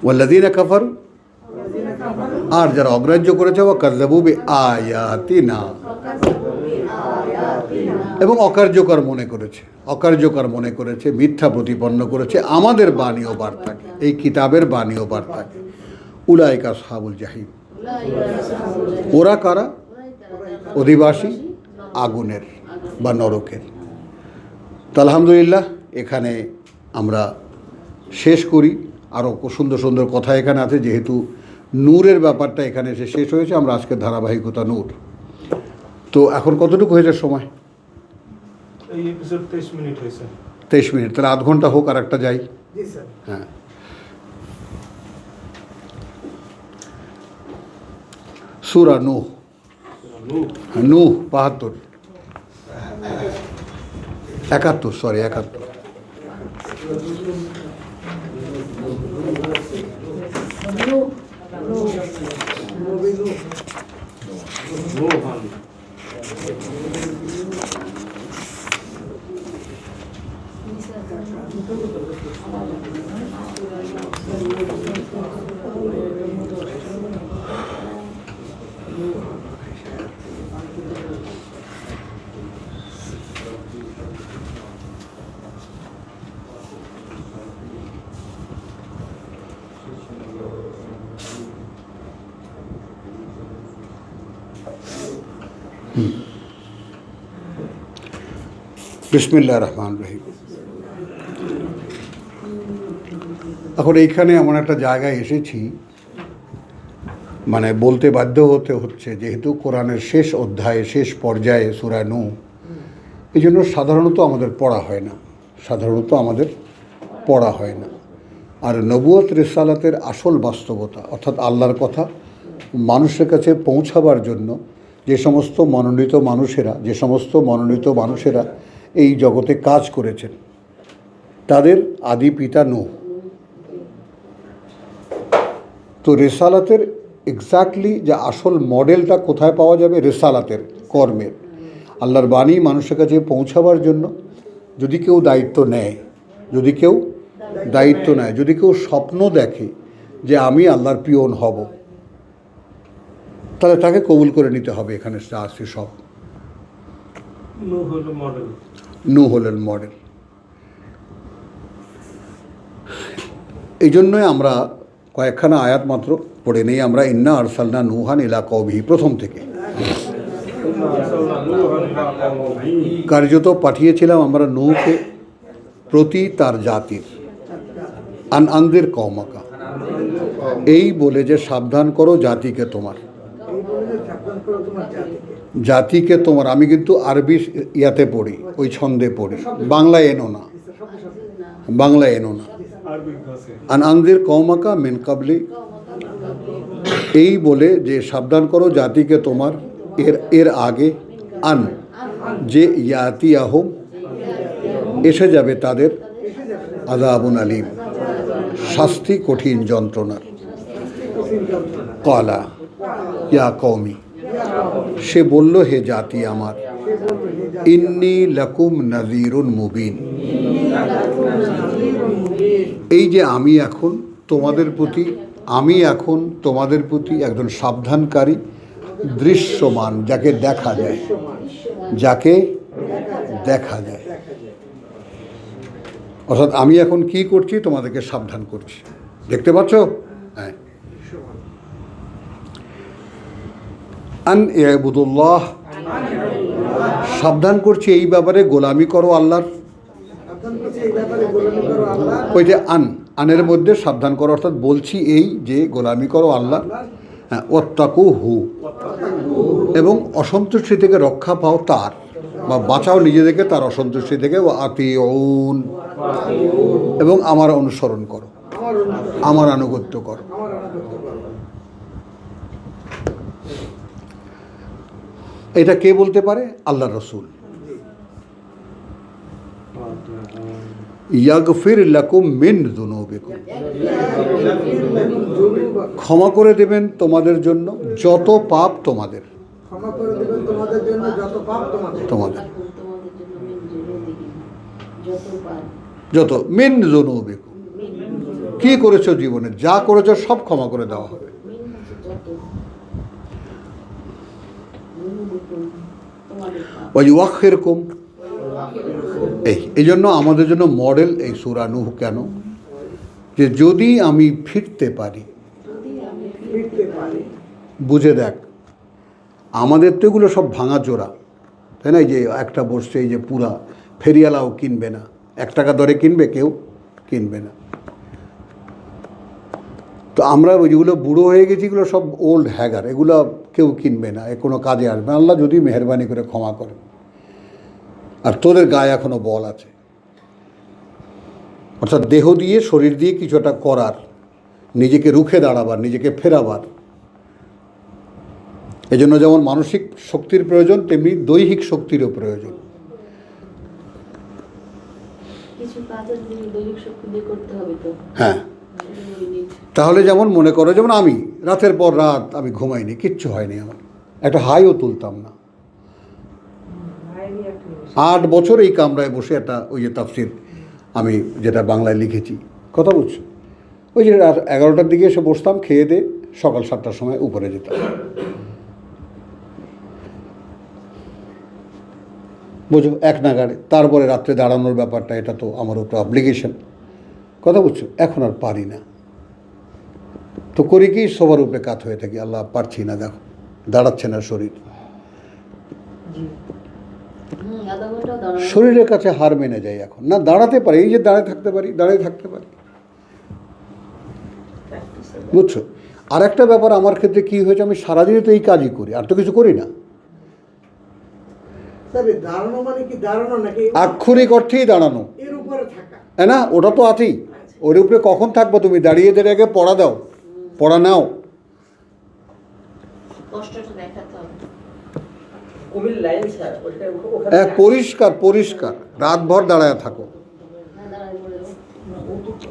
ওয়াল্লাযীনা কাফারু, আর যারা অগ্রাহ্য করেছে, ওয়া কাযযাবু বিআয়াতিনা, এবং অকার্যকর মনে করেছে, মিথ্যা প্রতিপন্ন করেছে আমাদের বাণী ও বার্তাকে, এই কিতাবের বাণী ও বার্তাকে। উলাইকা আসহাবুল জাহিম, ওরা কারা? অধিবাসী আগুনের বা নরকের। তো আলহামদুলিল্লাহ, এখানে আমরা শেষ করি। আরও সুন্দর সুন্দর কথা এখানে আছে, যেহেতু নূরের ব্যাপারটা এখানে এসে শেষ হয়েছে, আমরা আজকে ধারাবাহিকতা নূর। তো এখন কতটুকু হয়েছে সময়? এই এপিসোড 23 মিনিট হয়েছে। 23 মিনিট, তাহলে আধ ঘন্টা হোক, আর একটা যাই। হ্যাঁ, সূরা নূহ, নূহ 72, 71, সরি 71। বিসমিল্লাহির রহমানির রহিম। এখন এইখানে এমন একটা জায়গায় এসেছি, মানে বলতে বাধ্য হচ্ছে, যেহেতু কোরআনের শেষ অধ্যায়ে, শেষ পর্যায়ে সূরা নূহ, এই জন্য সাধারণত আমাদের পড়া হয় না। আর নবুয়ত রিসালাতের আসল বাস্তবতা, অর্থাৎ আল্লাহর কথা মানুষের কাছে পৌঁছাবার জন্য যে সমস্ত মনোনীত মানুষেরা এই জগতে কাজ করেছেন, তাদের আদি পিতা নূহ। তো রিসালাতের এক্স্যাক্টলি যে আসল মডেলটা কোথায় পাওয়া যাবে? রিসালাতের কর্মের। আল্লাহর বাণী মানুষের কাছে পৌঁছাবার জন্য যদি কেউ দায়িত্ব নেয়, যদি কেউ দায়িত্ব নেয়। যদি কেউ স্বপ্ন দেখে যে আমি আল্লাহর পিয়ন হব, তাহলে তাকে কবুল করে নিতে হবে। এখানে যা আছে সব নূহ হলো মডেল। নূহ হলেন মডেল। এই জন্যই আমরা কয়েকখানা আয়াত মাত্র পড়ে নেই আমরা। ইন্না আরসালনা নূহান ইলা কওমিহি, প্রথম থেকে কার্যত পাঠিয়েছিলাম আমরা নূহকে প্রতি তার জাতির, আনদের কওমাকা, এই বলে যে সাবধান করো জাতিকে তোমার। জাতিকে তোমার, আমি কিন্তু আরবি ইয়াতে পড়ি, ওই ছন্দে পড়ি, বাংলায় এনো না, বাংলায় এনো না। আনদের কওমাকা মিন কাবলি, এই বলে যে সাবধান করো জাতিকে তোমার এর আগে, আন যে ইয়াতিয়াহুম এসে যাবে তাদের, আযাবুন আলীম শাস্তি কঠিন যন্ত্রণার। ক্বালা ইয়া কওমি, সে বলল হে জাতি আমার, ইন্নী লাকুম নাযীরুন মুবিন, এই যে আমি এখন তোমাদের প্রতি একজন সাবধানকারী, দৃশ্যমান, যাকে দেখা যায়, যাকে দেখা যায়। অর্থাৎ আমি এখন কি করছি, তোমাদেরকে সাবধান করছি, দেখতে পাচ্ছ? হ্যাঁ। আন ইয়াবুদুল্লাহ, সাবধান করছি এই ব্যাপারে গোলামি করো আল্লাহর। ওই যে আনের মধ্যে সাবধান করো, অর্থাৎ বলছি এই যে গোলামি করো আল্লাহ। হ্যাঁ, ওয়াত্তাকুহু, এবং অসন্তুষ্টি থেকে রক্ষা পাও তার, বা বাঁচাও নিজেদেরকে তার অসন্তুষ্টি থেকে। ও আতিউন, এবং আমার অনুসরণ করো, আমার আনুগত্য করো। এটা কে বলতে পারে? আল্লাহ রসুল। ইয়াগফির লাকুম মিন যুনুবিকুম, ক্ষমা করে দেবেন তোমাদের জন্য যত পাপ তোমাদের, যত মিন যুনুবিকুম, কি করেছো জীবনে, যা করেছো সব ক্ষমা করে দেওয়া হবে। ওয়াইউআখিরকুম, এই জন্য আমাদের জন্য মডেল এই সূরা নূহ। কেন? যে যদি আমি ফিরতে পারি, বুঝে দেখ, আমাদের তো এগুলো সব ভাঙা চোরা, তাই না? এই যে একটা বসছে, এই যে পুরা ফেরিয়ালাও কিনবে না, 1 টাকা দরে কিনবে, কেউ কিনবে না। তো আমরা যেগুলো বুড়ো হয়ে গেছি, এগুলো সব ওল্ড হ্যাগার, এগুলো কেউ কিনবে না, এ কোনো কাজে আসবে না। আল্লাহ যদি মেহেরবানি করে ক্ষমা করেন। আর তোদের গায়ে এখনো বল আছে, অর্থাৎ দেহ দিয়ে, শরীর দিয়ে কিছু একটা করার, নিজেকে রুখে দাঁড়াবার, নিজেকে ফেরাবার। এজন্য যেমন মানসিক শক্তির প্রয়োজন, তেমনি দৈহিক শক্তিরও প্রয়োজন। হ্যাঁ, তাহলে যেমন মনে করো, যেমন আমি রাতের পর রাত আমি ঘুমাইনি, কিচ্ছু হয়নি, আমার একটা হাইও তুলতাম না। 8 বছর এই কামরায় বসে একটা, ওই যে তাফসির আমি যেটা বাংলায় লিখেছি, কথা বুঝছো, ওই যে 11টার দিকে এসে বসতাম, খেয়ে দিয়ে সকাল 7টার সময় উপরে যেতাম, বুঝো, 1 নাগাড়ে। তারপরে রাত্রে দাঁড়ানোর ব্যাপারটা, এটা তো আমার উপর অব্লিগেশন, কথা বুঝছো। এখন আর পারি না, তো করি কি, সবার উপরে কাত হয়ে থাকি, আল্লাহ পারছি না, দেখো দাঁড়াচ্ছে না শরীর, শরীরের কাছে হার মেনে যাই এখন, না দাঁড়াতে পারি, এই যে দাঁড়িয়ে থাকতে পারি, বুঝছো। আর একটা ব্যাপার আমার ক্ষেত্রে কি হয়েছে, আমি সারাদিনই তো এই কাজই করি, আর তো কিছু করি না। আক্ষরিক অর্থেই দাঁড়ানো, হ্যাঁ না, ওটা তো আছেই, ওর উপরে কখন থাকবো তুমি? দাঁড়িয়ে আগে পড়া দাও, পড়া নাও। পরিষ্কার রাতভর দাঁড়ায় থাকো।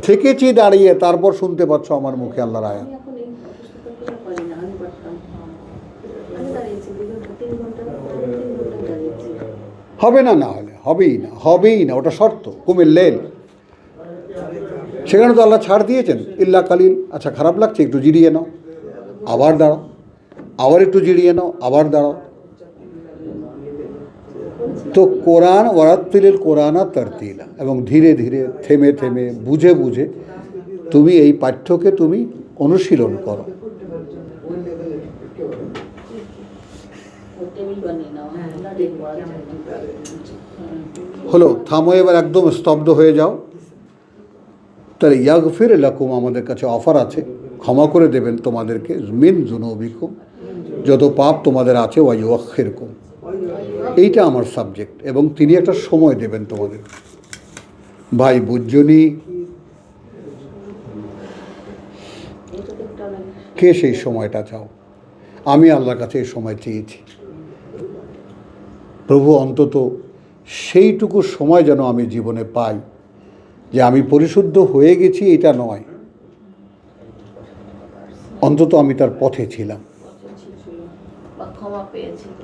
থেকেছি দাঁড়িয়ে, তারপর শুনতে পাচ্ছ আমার মুখে আল্লাহর আয়াত। হবে না, না হলে হবেই না, ওটা শর্ত। কুমিল লেল, সেখানে তো আল্লাহ ছাড় দিয়েছেন, ইল্লা কালিল। আচ্ছা খারাপ লাগছে, একটু জিরিয়ে নাও, আবার দাঁড়াও, আবার একটু জিরিয়ে নাও, আবার দাঁড়াও। তো কোরআন ওয়ারাত্তিলিল কোরআনা তারতিলা, এবং ধীরে ধীরে থেমে থেমে বুঝে বুঝে তুমি এই পাঠ্যকে তুমি অনুশীলন করো। হলো, থামো এবার, একদম স্তব্ধ হয়ে যাও। তাহলে ইয়াগফির লাকুম, আমাদের কাছে অফার আছে, ক্ষমা করে দেবেন তোমাদেরকে, মিন যুনুবিকুম, যত পাপ তোমাদের আছে, ওয়া ইউআখিরকুম, এইটা আমার সাবজেক্ট, এবং তিনি একটা সময় দেবেন তোমাদের। ভাই বুঝজনি, কে সেই সময়টা চাও? আমি আল্লাহর কাছে এই সময় চেয়েছি, প্রভু অন্তত সেইটুকু সময় যেন আমি জীবনে পাই, যে আমি পরিশুদ্ধ হয়ে গেছি এটা নয়, অন্তত আমি তার পথে ছিলাম।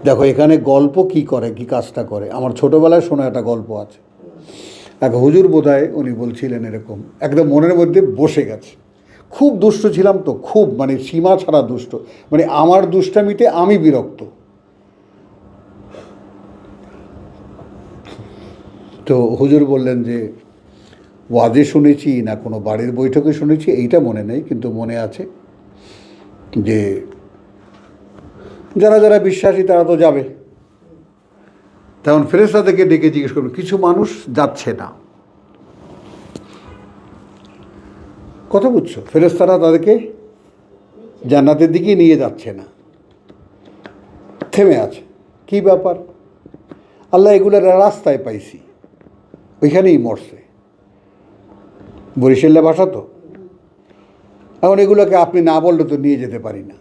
দেখো এখানে গল্প কি করে, কি কাজটা করে, আমার ছোটোবেলায় শোনা একটা গল্প আছে। এক হুজুর বোধহয় উনি বলছিলেন এরকম, একদম মনের মধ্যে বসে গেছে, খুব দুষ্ট ছিলাম তো, খুব মানে সীমা ছাড়া দুষ্ট, মানে আমার দুষ্টামিতে আমি বিরক্ত। তো হুজুর বললেন যে ওয়াজে শুনেছি না কোনো বাড়ির বৈঠকে শুনেছি এইটা মনে নেই, কিন্তু মনে আছে যে যারা যারা বিশ্বাসী তারা তো যাবে। তখন ফেরেশতাদেরকে ডেকে জিজ্ঞেস করবেন, কিছু মানুষ যাচ্ছে না, কথা বুঝছো? ফেরেশতারা তাদেরকে জান্নাতের দিকে নিয়ে যাচ্ছে না, থেমে আছে, কি ব্যাপার? আল্লাহ এগুলোর রাস্তায় পাইছি, ওইখানেই মরছে, বরিশাল্লা ভাষা তো, এখন এগুলোকে আপনি না বললে তো নিয়ে যেতে পারি না।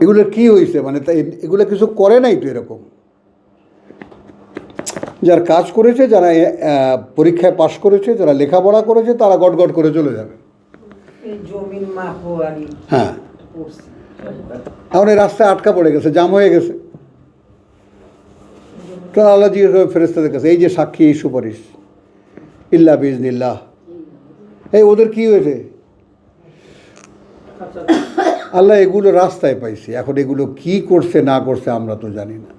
এগুলোর কি হয়েছে, মানে তাই এগুলো কিছু করে নাই তো এরকম। যার কাজ করেছে, যারা পরীক্ষায় পাশ করেছে, যারা লেখাপড়া করেছে, তারা গটগট করে চলে যাবে। হ্যাঁ, এখন এই রাস্তায় আটকা পড়ে গেছে, জাম হয়ে গেছে। তো আল্লাহ জিজ্ঞেস করবে ফেরেশতাদের কাছে, এই যে সাক্ষী, এই সুপারিশ, ইল্লা বিইজনিল্লাহ, এই ওদের কি হয়েছে? আল্লাহ এগুলো রাস্তায় পাইছি, এখন এগুলো কি করছে না করছে আমরা তো জানি না।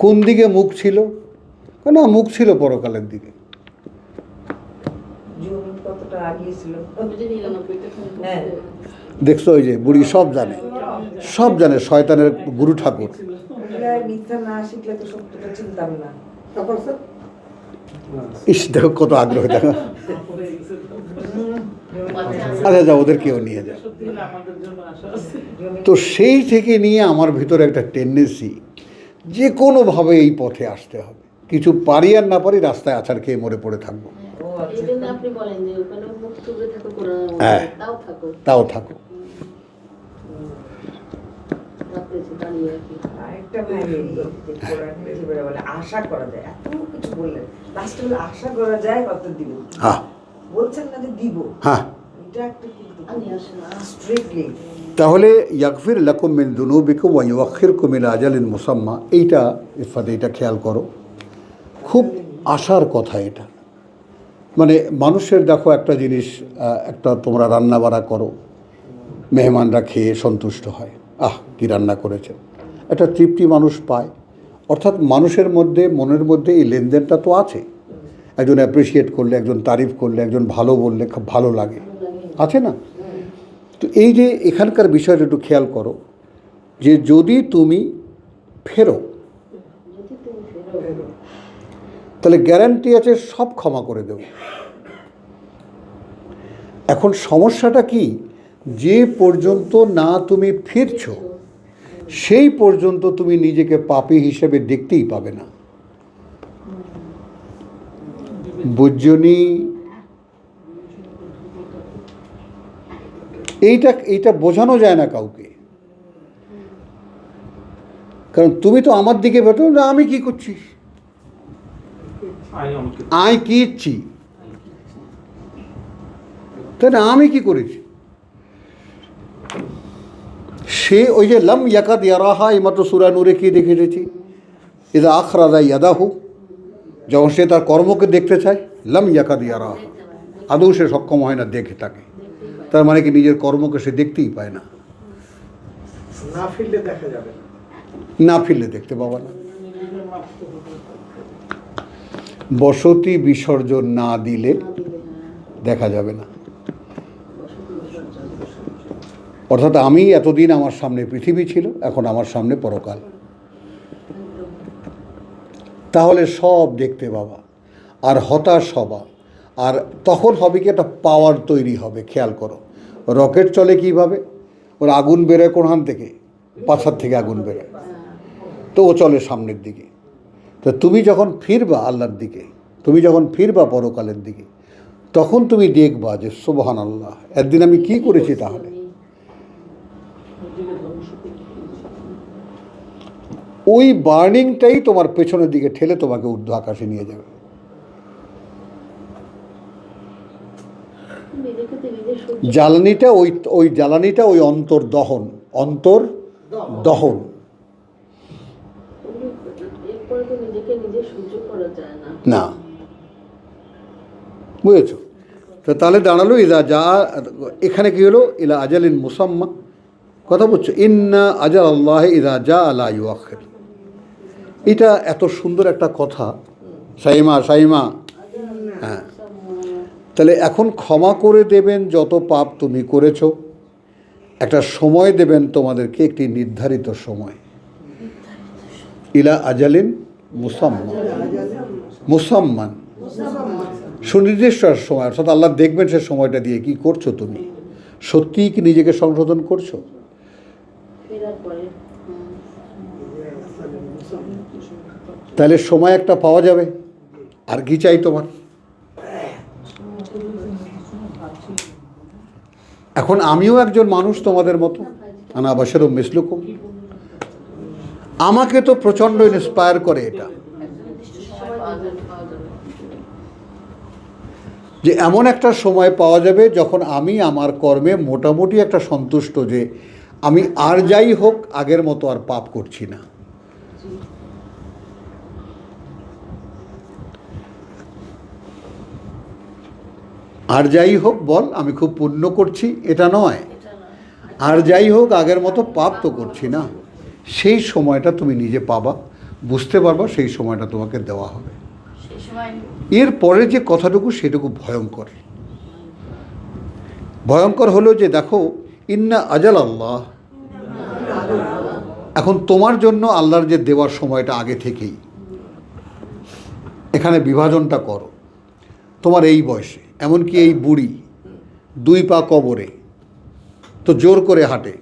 কোন দিকে মুখ ছিল? না, মুখ ছিল পরকালের দিকে। দেখছো, ওই যে বুড়ি সব জানে, সব জানে, শয়তানের গুরু ঠাকুর। ইস, দেখো কত আগ্রহ, দেখো। আচ্ছা যা, ওদের কেউ নিয়ে যায়। তো সেই থেকে নিয়ে আমার ভিতরে একটা টেন্ডেন্সি, যে কোনোভাবে এই পথে আসতে হবে, কিছু পারি আর না পারি, রাস্তায় আছাড় খেয়ে মরে পড়ে থাকবো। হ্যাঁ, তাও থাকো। আশা করা যায়, এত কিছু বললেন, লাস্টে বলে আশা করা যায় কত দিব, বলছেন না যে দিব। হ্যাঁ, এটা একটা স্ট্রিক্টলি। তাহলে ইয়াগফির লাকুম মিন যুনুবিকুম ওয়া ইউআখিরকুম ইলা আজালিন মুসাম্মা, এইটা ইফাত, এইটা খেয়াল করো, খুব আশার কথা এটা। মানে মানুষের দেখো একটা জিনিস, একটা তোমরা রান্না বাড়া করো, মেহমানরা খেয়ে সন্তুষ্ট হয়, আহ কি রান্না করেছে, একটা তৃপ্তি মানুষ পায়। অর্থাৎ মানুষের মধ্যে, মনের মধ্যে এই লেনদেনটা তো আছে, একজন অ্যাপ্রিসিয়েট করলে, একজন তারিফ করলে, একজন ভালো বললে খুব ভালো লাগে, আছে না? তো এই যে এখানকার বিষয়টা একটু খেয়াল করো, যে যদি তুমি ফেরো, তাহলে গ্যারান্টি আছে সব ক্ষমা করে দেব। এখন সমস্যাটা কি, যে পর্যন্ত না তুমি ফিরছো সেই পর্যন্ত তুমি নিজেকে পাপী হিসেবে দেখতেই পাবে না, বুঝজনি? এইটা বোঝানো যায় না কাউকে, কারণ তুমি তো আমার দিকে বেটো না, আমি কি করছি, আই কি ইচ্ছি, তাই না? আমি কি করেছি? সে ওই যে লাম ইয়াকাদ ইয়ারাহা, এইমাত্র সূরা নূরে কি দেখে এসেছি, ইদা আখরাজা ইয়াদাহু, যখন সে তার কর্মকে দেখতে চায়, লাম ইয়াকাদ ইয়ারাহা, আদৌ সে সক্ষম হয় না দেখে তাকে। তার মানে কি নিজের কর্মকে সে দেখতেই পায় না। না ফিরলে দেখা যাবে না। না ফিরলে দেখতে পাবা না। বসতি বিসর্জন না দিলে দেখা যাবে না। অর্থাৎ আমি এতদিন আমার সামনে পৃথিবী ছিল, এখন আমার সামনে পরকাল। তাহলে সব দেখতে পাবা আর হতাশ হবা। আর তখন হবে কি, একটা পাওয়ার তৈরি হবে। খেয়াল করো, রকেট চলে কীভাবে? ওর আগুন বেরোয় কোনখান থেকে? পাছার থেকে আগুন বেরোয়, তো ও চলে সামনের দিকে। তো তুমি যখন ফিরবা আল্লাহর দিকে, তুমি যখন ফিরবা পরকালের দিকে, তখন তুমি দেখবা যে সুবহানাল্লাহ, একদিন আমি কি করেছি। তাহলে ওই বার্নিংটাই তোমার পেছনের দিকে ঠেলে তোমাকে ঊর্ধ্ব আকাশে নিয়ে যাবে। জ্বালানিটা ওই জ্বালানিটা ওই অন্তর্দহন না, বুঝেছ? তো তাহলে দাঁড়ালো ইদা যা, এখানে কি হলো? ইলা আজালিন মুসাম্মা, কথা বলছো, ইন্না আজাল আল্লাহ ইদা যা লা ইউআখির। এটা এত সুন্দর একটা কথা। সাইমা, হ্যাঁ। তাহলে এখন ক্ষমা করে দেবেন যত পাপ তুমি করেছ। একটা সময় দেবেন তোমাদেরকে, একটি নির্ধারিত সময়। ইলা আজালিন মুসাম্মান, সুনির্দিষ্ট সময়। অর্থাৎ আল্লাহ দেখবেন সে সময়টা দিয়ে কি করছো তুমি, সত্যিই কি নিজেকে সংশোধন করছো। তাহলে সময় একটা পাওয়া যাবে। আর কি চাই তোমার? এখন আমিও একজন মানুষ তোমাদের মতো, আনা বাশারুম মিসলুকুম। আমাকে তো প্রচণ্ড ইন্সপায়ার করে এটা, যে এমন একটা সময় পাওয়া যাবে যখন আমি আমার কর্মে মোটামুটি একটা সন্তুষ্ট, যে আমি আর যাই হোক আগের মতো আর পাপ করছি না। আর যাই হোক বল, আমি খুব পুণ্য করছি এটা নয়, আর যাই হোক আগের মতো পাপ তো করছি না। সেই সময়টা তুমি নিজে পাবা, বুঝতে পারবা, সেই সময়টা তোমাকে দেওয়া হবে। এর পরে যে কথাটুকু, সেটুকু ভয়ঙ্কর হলো যে দেখো, ইন্না আজাল আল্লাহ, এখন তোমার জন্য আল্লাহর যে দেওয়ার সময়টা আগে থেকেই, এখানে বিভাজনটা করো। তোমার এই বয়সে, এমনকি এই বুড়ি 2 পা কবরে, তো জোর করে হাঁটে,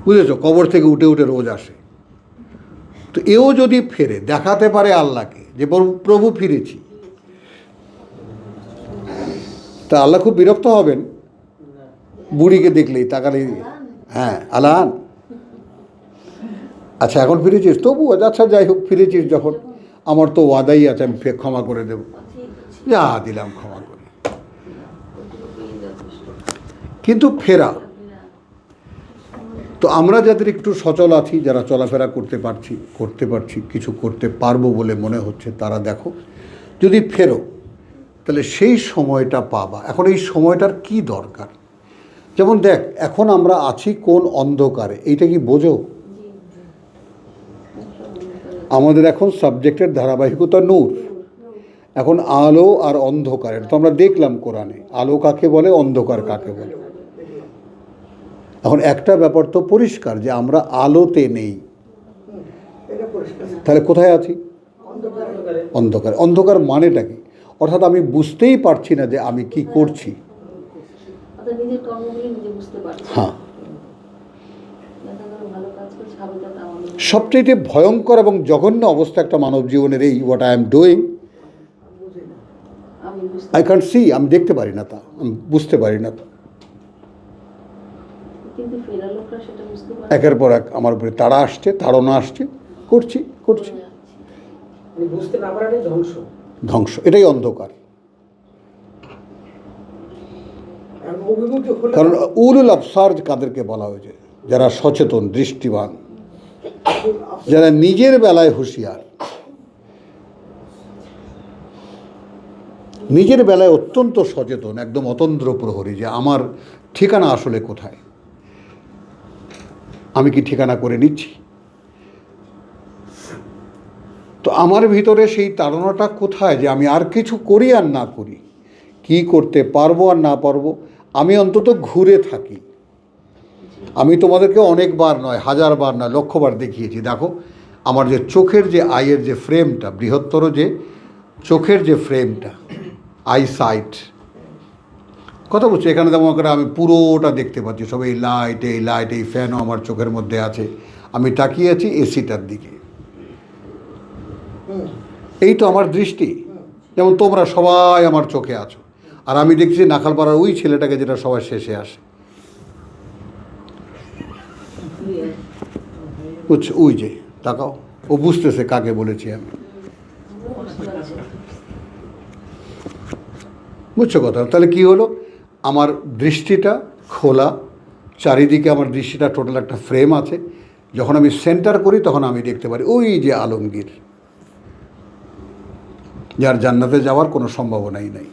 বুঝেছো? কবর থেকে উঠে রোজ আসে। তো এও যদি ফেরে দেখাতে পারে আল্লাহকে যে প্রভু ফিরেছি, তা আল্লাহ খুব বিরক্ত হবেন বুড়িকে দেখলেই, তাকালেই, হ্যাঁ আলান, আচ্ছা এখন ফিরেছিস, তবু আচ্ছা যাই হোক ফিরেছিস যখন, আমার তো ওয়াদাই আছে, আমি ক্ষমা করে দেব, যা দিলাম ক্ষমা করে। কিন্তু ফেরা, তো আমরা যাদের একটু সচল আছি, যারা চলাফেরা করতে পারছি, কিছু করতে পারবো বলে মনে হচ্ছে, তারা দেখো যদি ফেরো, তাহলে সেই সময়টা পাবা। এখন এই সময়টার কি দরকার? যেমন দেখ, এখন আমরা আছি কোন অন্ধকারে, এইটা কি বোঝো? আমাদের এখন সাবজেক্টের ধারাবাহিকতা নূর। এখন আলো আর অন্ধকারের তো আমরা দেখলাম কোরআনে, আলো কাকে বলে, অন্ধকার কাকে বলে। এখন একটা ব্যাপার তো পরিষ্কার, যে আমরা আলোতে নেই, তাহলে কোথায় আছি? অন্ধকার। অন্ধকার মানেটা কি? অর্থাৎ আমি বুঝতেই পারছি না যে আমি কি করছি। হ্যাঁ, সবচেয়ে ভয়ঙ্কর এবং জঘন্য অবস্থা একটা মানব জীবনের এই, what I am doing, I can't see, আমি দেখতে পারি না তা, আমি বুঝতে পারি না তা। একের পর এক আমার উপরে তাড়না আসছে, করছি। বুঝতে না পারাটাই ধ্বংস। এটাই অন্ধকার। মুখোমুখি হলে কারণ উলুল আবসার কাদেরকে বলা হয়েছে? যারা সচেতন, দৃষ্টিবান, যারা নিজের বেলায় হুঁশিয়ার, নিজের বেলায় অত্যন্ত সচেতন, একদম অতন্দ্র প্রহরী, যে আমার ঠিকানা আসলে কোথায়, আমি কি ঠিকানা করে নিচ্ছি। তো আমার ভিতরে সেই তাড়নাটা কোথায়, যে আমি আর কিছু করি আর না করি, কি করতে পারবো আর না পারবো, আমি অন্তত ঘুরে থাকি। আমি তোমাদেরকে অনেকবার নয়, হাজারবার নয়, লক্ষবার দেখিয়েছি। দেখো আমার যে চোখের যে আইয়ের যে ফ্রেমটা, বৃহত্তর যে চোখের যে ফ্রেমটা, আই সাইট, কথা বলছি, এখানে যেমন করে আমি পুরোটা দেখতে পাচ্ছি, সব এই লাইট, এই ফ্যানও আমার চোখের মধ্যে আছে, আমি তাকিয়ে আছি এসিটার দিকে। এই তো আমার দৃষ্টি। যেমন তোমরা সবাই আমার চোখে আছো, আর আমি দেখছি নাখালপাড়ার ওই ছেলেটাকে, যেটা সবার শেষে আসে, বুঝছো, ওই যে তাকাও, ও বুঝতেছে কাকে বলেছি আমি, বুঝছো কথা? তাহলে কি হলো, আমার দৃষ্টিটা খোলা, চারিদিকে আমার দৃষ্টিটা টোটাল একটা ফ্রেম আছে। যখন আমি সেন্টার করি তখন আমি দেখতে পারি ওই যে আলমগীর, যার জান্নাতে যাওয়ার কোনো সম্ভাবনাই নাই।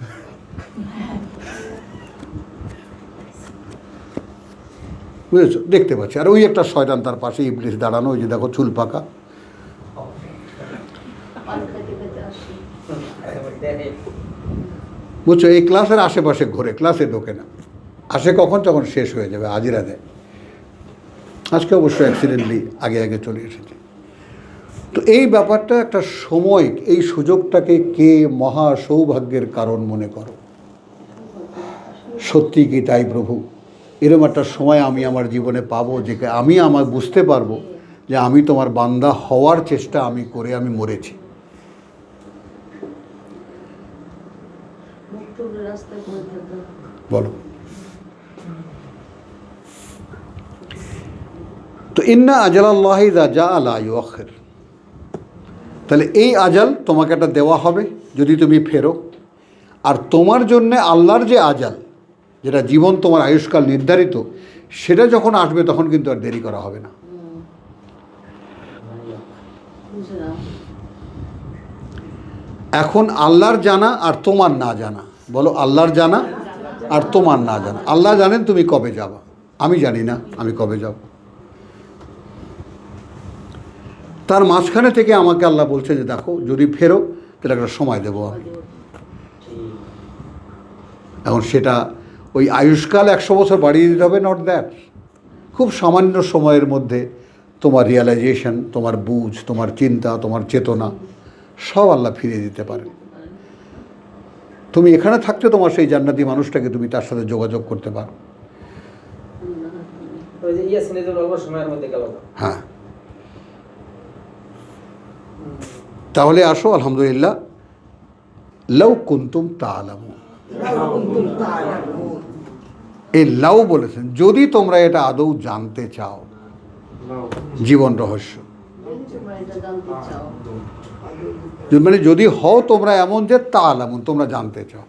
বুঝেছো? দেখতে পাচ্ছি। আর ওই একটা শয়তান তার পাশে ইবলিস দাঁড়ানো, ওই যে দেখো চুল পাকা। বুঝছো? এই ক্লাসের আশেপাশে ঘোরে, ক্লাসে ঢোকে না। আসে কখন? যখন শেষ হয়ে যাবে, হাজিরা দেয়। আজকে অবশ্য অ্যাক্সিডেন্টলি আগে চলে এসেছে। তো এই ব্যাপারটা একটা সময়, এই সুযোগটাকে কে মহা সৌভাগ্যের কারণ মনে করো? সত্যি কি তাই প্রভু? এরকম একটা সময় আমি আমার জীবনে পাবো, যে আমি আমার বুঝতে পারবো যে আমি তোমার বান্দা হওয়ার চেষ্টা আমি করে আমি মরেছি। বলো। তো ইন্না আজালাল্লাহি ইযা জাআ লা ইউআখির। তাহলে এই আজাল তোমাকে একটা দেওয়া হবে যদি তুমি ফেরো। আর তোমার জন্যে আল্লাহর যে আজাল, যেটা জীবন, তোমার আয়ুষ্কাল নির্ধারিত, সেটা যখন আসবে তখন কিন্তু আর দেরি করা হবে না। এখন আল্লাহর জানা আর তোমার না জানা, বলো, আল্লাহর জানা আর তোমার না জানা। আল্লাহ জানেন তুমি কবে যাবা, আমি জানি না আমি কবে যাব। তার মাঝখানে থেকে আমাকে আল্লাহ বলছে যে দেখো, যদি ফেরো তাহলে একটা সময় দেবো আমি। এখন সেটা ওই আয়ুষ্কাল 100 বছর বাড়িয়ে দিতে হবে, নট দ্যাট। খুব সামান্য সময়ের মধ্যে তোমার রিয়ালাইজেশন, তোমার বুঝ, তোমার চিন্তা, তোমার চেতনা সব আল্লাহ ফিরিয়ে দিতে পারেন। তুমি এখানে থাকতে তোমার সেই জান্নাতি মানুষটাকে তুমি তার সাথে যোগাযোগ করতে পারো। ওই যে ইয়াসিনের জন্য অল্প সময়ের মধ্যে গেল। হ্যাঁ, তাহলে আসো, আলহামদুলিল্লাহ, লাউ কুনতুম তা'লামুন। এই লাউ বলেছেন, যদি তোমরা এটা আদৌ জানতে চাও, জীবন রহস্য, মানে যদি হও তোমরা এমন যে তা'লামুন, তোমরা জানতে চাও।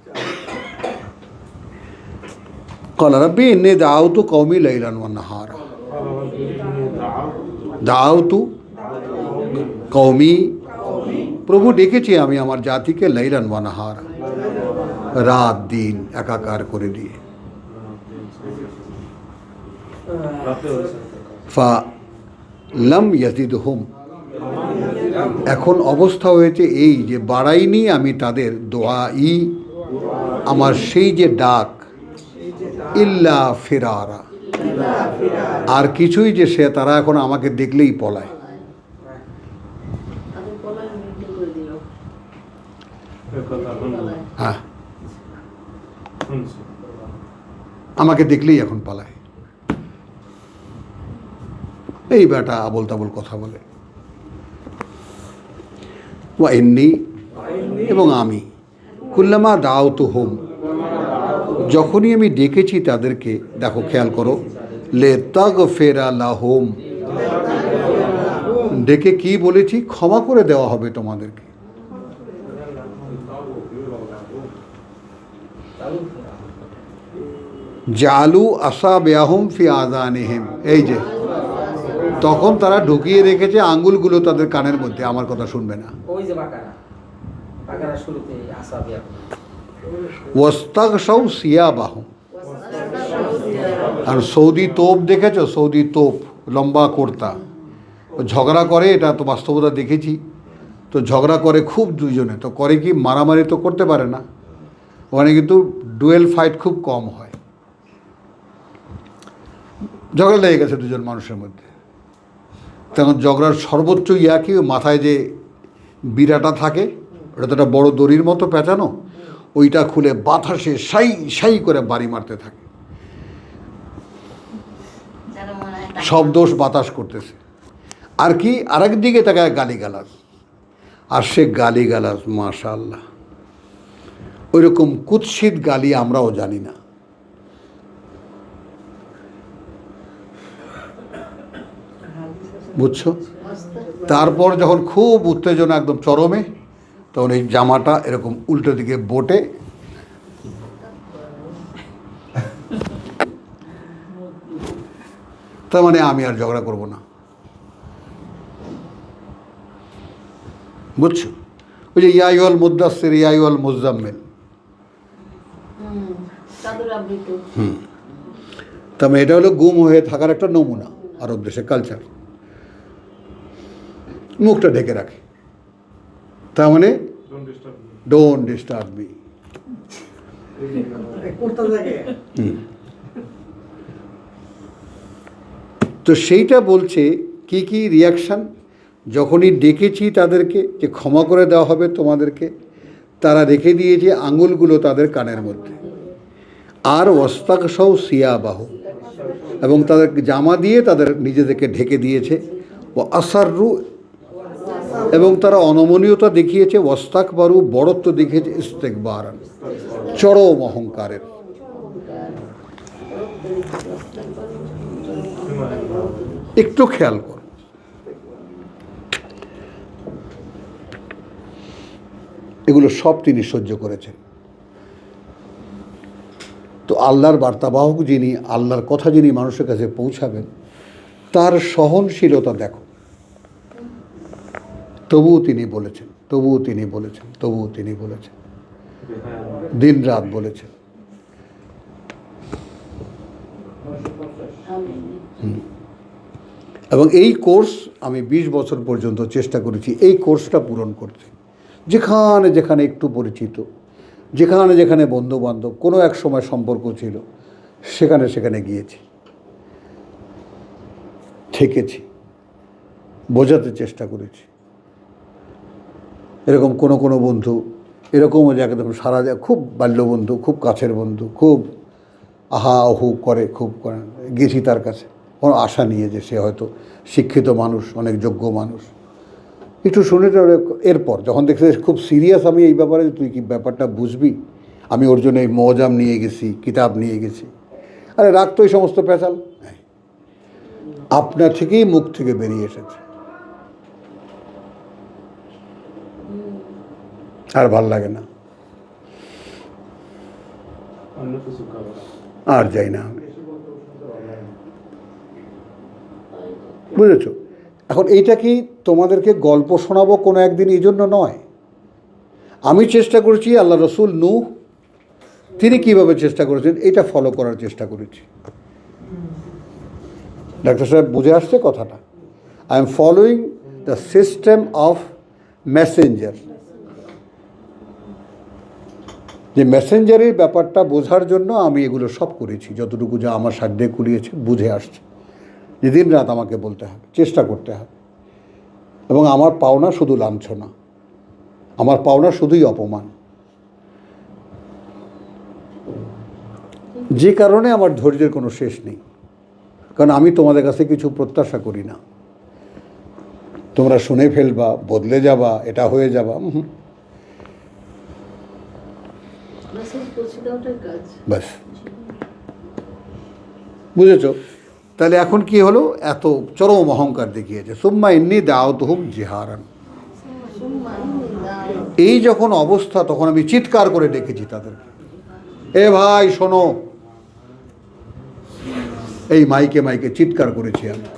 ক্বালা রাব্বি ইন্নী দাআউতু কওমি লাইলান ওয়া নাহারা। দাআউতু কওমি, প্রভু ডেকেছি আমি আমার জাতিকে, লাইলান ওয়া নাহারা, রাত দিন একাকার করে দিয়ে। ফা লাম ইয়াজিদহুম, এখন অবস্থা হয়েছে এই যে বাড়াইনি আমি তাদের দোয়াই, আমার সেই যে ডাক, ইল্লা ফিরারা, আর কিছুই যে সে তারা এখন আমাকে দেখলেই পলায়। হ্যাঁ, আমাকে দেখলেই এখন পালায়। এই বেটা আবল তাবল কথা বলে। ওয়া ইন্নী, এবং আমি, কুল্লামা দাআউতুহুম, যখনই আমি ডেকেছি তাদেরকে, দেখো খেয়াল করো, লিতাগফিরা লাহুম, ডেকে কি বলেছি? ক্ষমা করে দেওয়া হবে তোমাদেরকে। জালু আসাবিয়াহুম ফি আযানিহিম, এই যে তখন তারা ঢুকিয়ে রেখেছে আঙ্গুলগুলো তাদের কানের মধ্যে, আমার কথা শুনবে না। ওই যে বাকারা, বাকারা শুরুতে আসাবিয়া। ওয়াস্তাগশাউ সিয়াবাহুম, আর সৌদি তোপ দেখেছো? সৌদি তোপ, লম্বা কুর্তা, ঝগড়া করে, এটা তো বাস্তবতা দেখেছি। তো ঝগড়া করে খুব দুইজনে, তো করে কি, মারামারি তো করতে পারে না ওখানে, কিন্তু ডুয়েল ফাইট খুব কম হয়। ঝগড়া লেগে গেছে দুজন মানুষের মধ্যে, তখন ঝগড়ার সর্বোচ্চ ইয়া কি, মাথায় যে বিড়াটা থাকে, ওটা তো একটা বড় দড়ির মতো পেঁচানো, ওইটা খুলে বাতাসে সাই সাই করে বাড়ি মারতে থাকে, সব দোষ বাতাস করতেছে। আর কি, আরেক দিকে তাকে গালিগালাজ, আর সে গালিগালাজ মাশাআল্লাহ ওই রকম কুৎসিত গালি আমরাও জানি না। বুঝছো? তারপর যখন খুব উত্তেজনা একদম চরমে, তখন এই জামাটা এরকম উল্টো দিকে বোটে তার মানে আমি আর ঝগড়া করব না। বুঝছো? ওই যে ইয়াইওয়াল মুদ্দাসসির ইয়াইওয়াল মুজাম্মিল, তার মানে এটা হলো গুম হয়ে থাকার একটা নমুনা। আরব দেশের কালচার, মুখটা ঢেকে রাখে, তার মানে ডোন্ট ডিস্টার্ব মি। তো সেইটা বলছে কি কি রিয়াকশান যখনই ডেকেছি তাদেরকে যে ক্ষমা করে দেওয়া হবে তোমাদেরকে, তারা রেখে দিয়েছে আঙুলগুলো তাদের কানের মধ্যে। আর ওয়াস্তাগশাউ সিয়াবাহু, এবং তাদের জামা দিয়ে তাদের নিজেদেরকে ঢেকে দিয়েছে। ও আসাররু, এবং তারা অনমনীয়তা দেখিয়েছে। ওয়াস্তাকবারু, বড়ত্ব দেখিয়েছে। ইস্তেকবারান, চরম অহংকারের। একটু খেয়াল কর, এগুলো সব তিনি সহ্য করেছেন। তো আল্লাহর বার্তাবাহক যিনি, আল্লাহর কথা যিনি মানুষের কাছে পৌঁছাবেন, তার সহনশীলতা দেখো। তবুও তিনি বলেছেন, তবুও তিনি বলেছেন, তবুও তিনি বলেছেন, দিন রাত বলেছেন। এবং এই কোর্স আমি 20 বছর পর্যন্ত চেষ্টা করেছি এই কোর্সটা পূরণ করতে। যেখানে যেখানে একটু পরিচিত, যেখানে যেখানে বন্ধুবান্ধব, কোনো এক সময় সম্পর্ক ছিল, সেখানে সেখানে গিয়েছি, থেকেছি, বোঝাতে চেষ্টা করেছি। এরকম কোনো কোনো বন্ধু এরকমও যে একদম সারা যায়, খুব বাল্যবন্ধু, খুব কাছের বন্ধু, খুব আহা আহু করে, খুব করে গেছি তার কাছে, কোনো আশা নিয়ে যে সে হয়তো শিক্ষিত মানুষ, অনেক যোগ্য মানুষ। একটু শুনে, এরপর যখন দেখছে খুব সিরিয়াস আমি এই ব্যাপারে, তুই কি ব্যাপারটা বুঝবি, আমি ওর জন্য এই মজাম নিয়ে গেছি, কিতাব নিয়ে গেছি। আরে রাগ তো এই সমস্ত পেঁচাল আপনার থেকেই মুখ থেকে বেরিয়ে এসেছে, আর ভাল লাগে না, আর যাই না আমি। বুঝেছ? এখন এইটা কি তোমাদেরকে গল্প শোনাবো কোনো একদিন, এই জন্য নয়। আমি চেষ্টা করেছি আল্লাহ রসুল নূহ তিনি কীভাবে চেষ্টা করেছেন এটা ফলো করার চেষ্টা করেছি। ডাক্তার সাহেব বুঝে আসছে কথাটা? I am following the system of Messenger. যে মেসেঞ্জারের ব্যাপারটা বোঝার জন্য আমি এগুলো সব করেছি, যতটুকু যা আমার সাধ্যে কুলিয়েছে বুঝে আসছে। যে দিন রাত আমাকে বলতে হবে, চেষ্টা করতে হবে। এবং আমার পাওনা শুধু লাঞ্ছনা, আমার পাওনা শুধুই অপমান। যে কারণে আমার ধৈর্যের কোনো শেষ নেই, কারণ আমি তোমাদের কাছে কিছু প্রত্যাশা করি না তোমরা শুনে ফেলবা, বদলে যাবা, এটা হয়ে যাবা। ব্যাস, বুঝেছ? তাহলে এখন কি হলো, এত চরম অহংকার দেখিয়েছে। সুম্মা ইন্নী দাওতুহুম জিহারান, এই যখন অবস্থা তখন আমি চিৎকার করে ডেকেছি তাদেরকে, এ ভাই শোনো, এই মাইকে মাইকে চিৎকার করেছি আমি।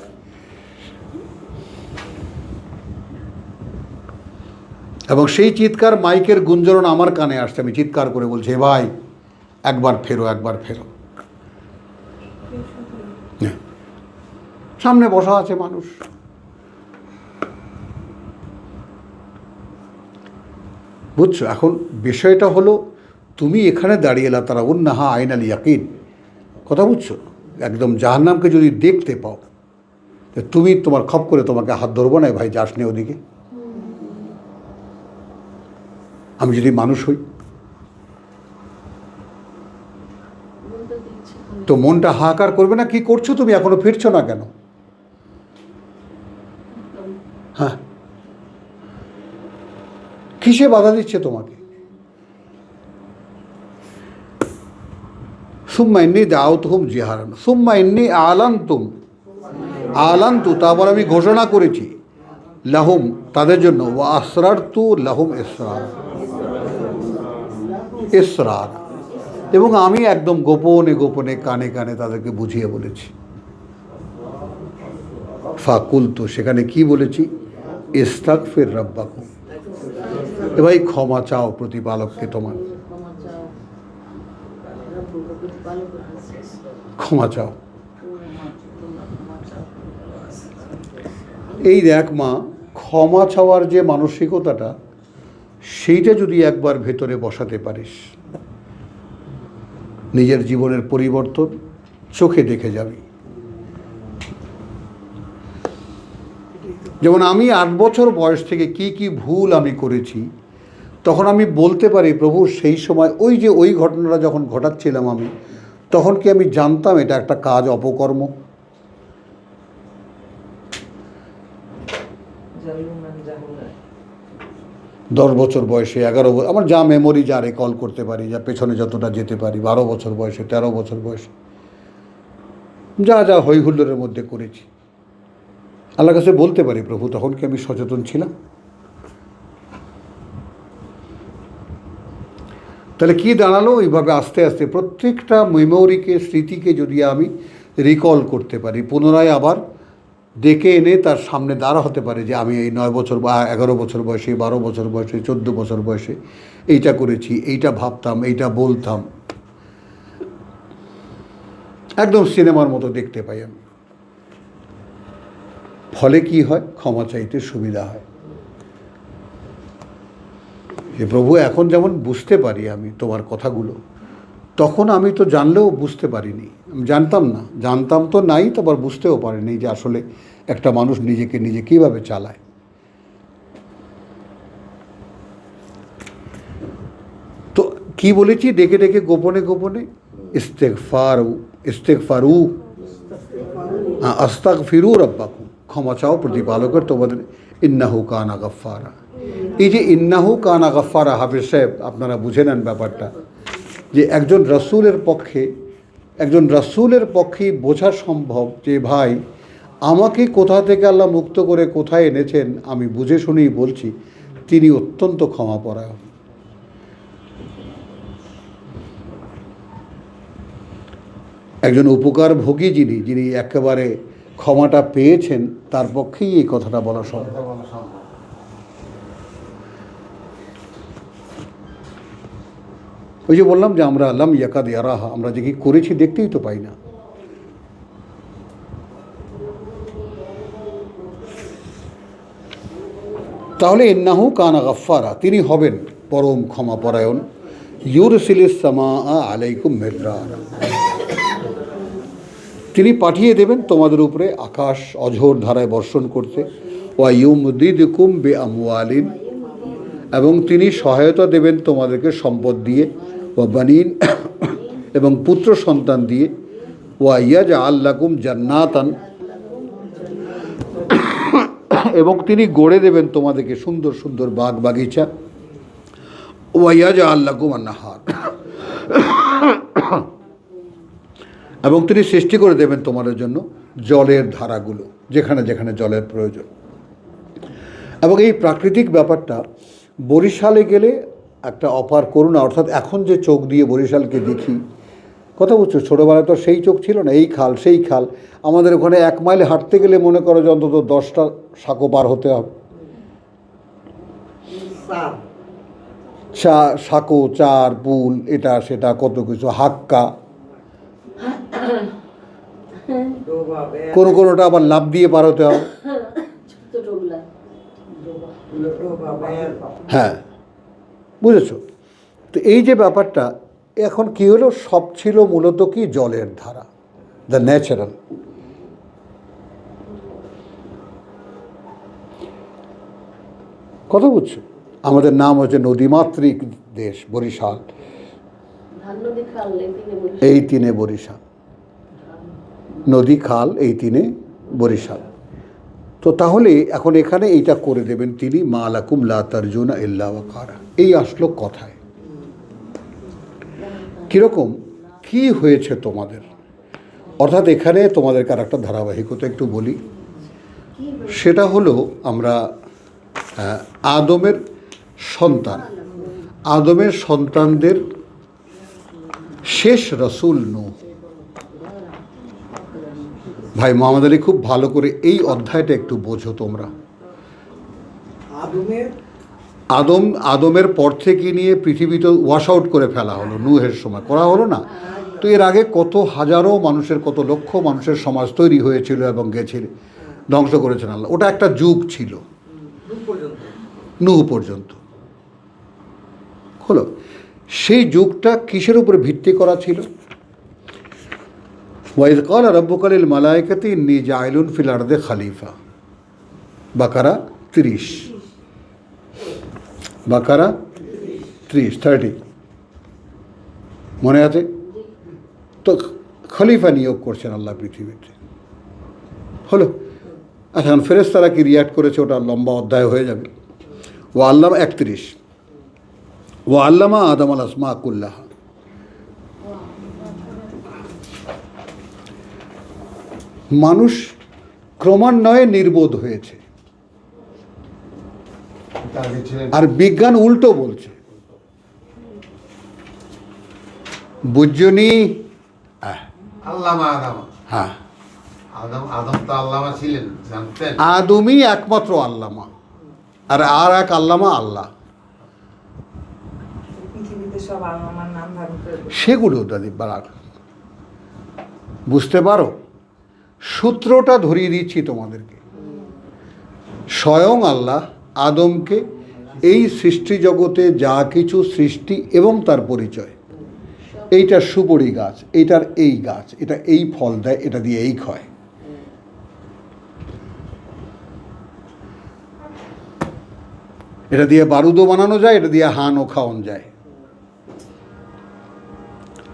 এবং সেই চিৎকার মাইকের গুঞ্জরণ আমার কানে আসছে, আমি চিৎকার করে বলছি, ভাই একবার ফেরো, একবার ফেরো। সামনে বসা আছে মানুষ। বুঝছো? এখন বিষয়টা হলো, তুমি এখানে দাঁড়িয়ে এলা তারা উন্নাহা আইনাল ইয়াকিন, কথা বুঝছো? একদম জাহান্নামকে যদি দেখতে পাও, তুমি তোমার খপ করে তোমাকে হাত ধরবো না, ভাই যাস নে ওদিকে। আমি যদি মানুষ হই তো মনটা হাহাকার করবে না? কি করছো তুমি, এখনো ফিরছো না কেন? হ্যাঁ, কিসে বাধা দিচ্ছে তোমাকে? সুম্মা ইন্নী দাউতুহুম জিহারান সুম্মা ইন্নী আলানতু, তারপর আমি ঘোষণা করেছি, লাহুম তাদের জন্য, ওয়া আসরারতু লাহুম ইসরার, এবং আমি একদম গোপনে গোপনে কানে কানে তাদেরকে বুঝিয়ে বলেছি। ফাকুলতু, সেখানে কি বলেছি? ইস্তাগফির রাব্বাকুম, ভাই ক্ষমা চাও প্রতিপালককে তোমার, ক্ষমা চাও। এই দেখ মা, ক্ষমা চাওয়ার যে মানসিকতাটা, সেইটা যদি একবার ভেতরে বসাতে পারিস, নিজের জীবনের পরিবর্তন চোখে দেখে যাবি। যেমন আমি 8 বছর বয়স থেকে কি কি ভুল আমি করেছি, তখন আমি বলতে পারি, প্রভু সেই সময় ওই ঘটনাটা যখন ঘটাচ্ছিলাম আমি, তখন কি আমি জানতাম এটা একটা কাজ, অপকর্ম? দশ বছর বয়সে, 11 বছর, আমার যা মেমোরি, যা রেকল করতে পারি, যা পেছনে যতটা যেতে পারি, 12 বছর বয়সে, 13 বছর বয়সে যা যা হইহুল্লোড়ের মধ্যে করেছি, আল্লাহর কাছে বলতে পারি, প্রভু তখন কি আমি সচেতন ছিলাম? তাহলে কি দাঁড়ালো? এইভাবে আস্তে আস্তে প্রত্যেকটা মেমোরিকে, স্মৃতিকে যদি আমি রিকল করতে পারি, পুনরায় আবার ডেকে এনে তার সামনে দাঁড়া হতে পারে যে আমি এই 9 বছর বা 11 বছর বয়সে, 12 বছর বয়সে, 14 বছর বয়সে এইটা করেছি, এইটা ভাবতাম, এইটা বলতাম, একদম সিনেমার মতো দেখতে পাই আমি। ফলে কি হয়? ক্ষমা চাইতে সুবিধা হয়। যে প্রভু, এখন যেমন বুঝতে পারি আমি তোমার কথাগুলো, তখন আমি তো জানলেও বুঝতে পারিনি, আমি জানতাম না, জানতাম তো নাই, তো আবার বুঝতেও পারিনি যে আসলে একটা মানুষ নিজেকে নিজে কীভাবে চালায়। তো কি বলেছি? ডেকে ডেকে গোপনে গোপনে ইস্তেগফারু আস্তাগফিরু রাব্বাকুম, ক্ষমা চাও প্রতিপালকের তোমাদের, ইন্নাহু কানা গাফফারা। এই যে ইন্নাহু কানা গাফফারা, হাফিজ সাহেব আপনারা বুঝে নেন ব্যাপারটা, যে একজন রাসূলের পক্ষেই বোঝা সম্ভব যে ভাই আমাকে কোথা থেকে আল্লাহ মুক্ত করে কোথায় এনেছেন, আমি বুঝে শুনেই বলছি, তিনি অত্যন্ত ক্ষমাপরায়ণ। একজন উপকারভোগী যিনি একেবারে ক্ষমাটা পেয়েছেন, তার পক্ষেই এই কথাটা বলা সম্ভব। ওই যে বললাম যে আমরা লাম ইয়াকাদ ইয়ারাহা, আমরা যে কি করেছি দেখতেই তো পাই না। তাহলে ইন্নাহু কানা গাফফারা, তিনি হবেন পরম ক্ষমাপরায়ণ। ইউরসিলিস সামাআ আলাইকুম মিদরারা, তিনি পাঠিয়ে দেবেন তোমাদের উপরে আকাশ অঝোর ধারায় বর্ষণ করতে। ওয়া ইউমদিদকুম বিআমওয়ালিন, এবং তিনি সহায়তা দেবেন তোমাদেরকে সম্পদ দিয়ে, ওয়া বানিন, এবং পুত্র সন্তান দিয়ে, ওয়া ইয়াজআল লাকুম জান্নাতান, এবং তিনি গড়ে দেবেন তোমাদেরকে সুন্দর সুন্দর বাগ বাগিচা, ওয়া ইয়াজআল লাকুম আন-নাহার, এবং তিনি সৃষ্টি করে দেবেন তোমাদের জন্য জলের ধারাগুলো, যেখানে যেখানে জলের প্রয়োজন। এবং এই প্রাকৃতিক ব্যাপারটা বরিশালে গেলে একটা অপার করুণা, অর্থাৎ এখন যে চোখ দিয়ে বরিশালকে দেখি, কথা বুঝছো? ছোটোবেলায় তো সেই চোখ ছিল না, এই খাল সেই খাল। আমাদের ওখানে 1 মাইল হাঁটতে গেলে মনে করো যে অন্তত 10টা সাঁকো পার হতে হবে। সাঁকো, চার, পুল, এটা সেটা কত কিছু, হাক্কা, কোনোটা আবার লাফ দিয়ে পার হতে হবে। হ্যাঁ, বুঝেছো? তো এই যে ব্যাপারটা এখন কি হলো, সব ছিল মূলত কি জলের ধারা, দ্য ন্যাচারাল। কথা বুঝছো? আমাদের নাম হচ্ছে নদীমাতৃক দেশ, বরিশাল, এই 3 বরিশাল, নদী খাল এই 3 বরিশাল। তো তাহলে এখন এখানে এইটা করে দেবেন তিনি, মা লাকুম লা তারজুনা ইল্লা ওয়াকারা। এই আসলো কথায়। কীরকম কি হয়েছে তোমাদের, অর্থাৎ এখানে তোমাদেরকে আর একটা ধারাবাহিকতা একটু বলি। সেটা হলো আমরা আদমের সন্তানদের শেষ রসুল নূহ। ভাই মোহাম্মদ আলী, খুব ভালো করে এই অধ্যায়টা একটু বোঝো তোমরা। আদমের পর থেকে নিয়ে পৃথিবী তো ওয়াশ আউট করে ফেলা হলো, নূহের সময় করা হলো না? তো এর আগে কত হাজারো মানুষের, কত লক্ষ মানুষের সমাজ তৈরি হয়েছিল এবং গেছে, ধ্বংস করেছেন আল্লাহ। ওটা একটা যুগ ছিল, নূহ পর্যন্ত হলো। সেই যুগটা কিসের উপরে ভিত্তি করা ছিল? ওয়াইজ ক্বালা রাব্বুকা লিল মালায়েকাতি ইন্নী জাইলুন ফিল আরদি খলিফা, বাকারা 30, বাকারা 30 মনে আছে তো? খলিফা নিয়োগ করছেন আল্লাহ পৃথিবীতে, হলো। আচ্ছা, এখন ফেরেশতারা কি রিয়াক্ট করেছে, ওটা লম্বা অধ্যায় হয়ে যাবে। ও আল্লামা 31, ও আল্লামা আদম আল আসমা কুল্লাহা। মানুষ ক্রমান্বয়ে নির্বোধ হয়েছে, আর বিজ্ঞান উল্টো বলছে। বুঝনি? আল্লামা আদম, হ্যাঁ, আদম তো আল্লামা ছিলেন, জানতেন? আদমই একমাত্র আল্লামা, আর এক আল্লামা আল্লাহ। পৃথিবীতে সব আল্লামার নাম ধারণ করে সেগুলো দাদি বাড়ার বুঝতে পারো। সূত্রটা ধরিয়ে দিচ্ছি তোমাদেরকে। স্বয়ং আল্লাহ আদমকে এই সৃষ্টি জগতে যা কিছু সৃষ্টি এবং তার পরিচয়, এইটা সুপরি গাছ, এইটার এই গাছ, এটা এই ফল দেয়, এটা দিয়ে এই খায়, এটা দিয়ে বারুদও বানানো যায়, এটা দিয়ে হানও খাওয়ানো যায়।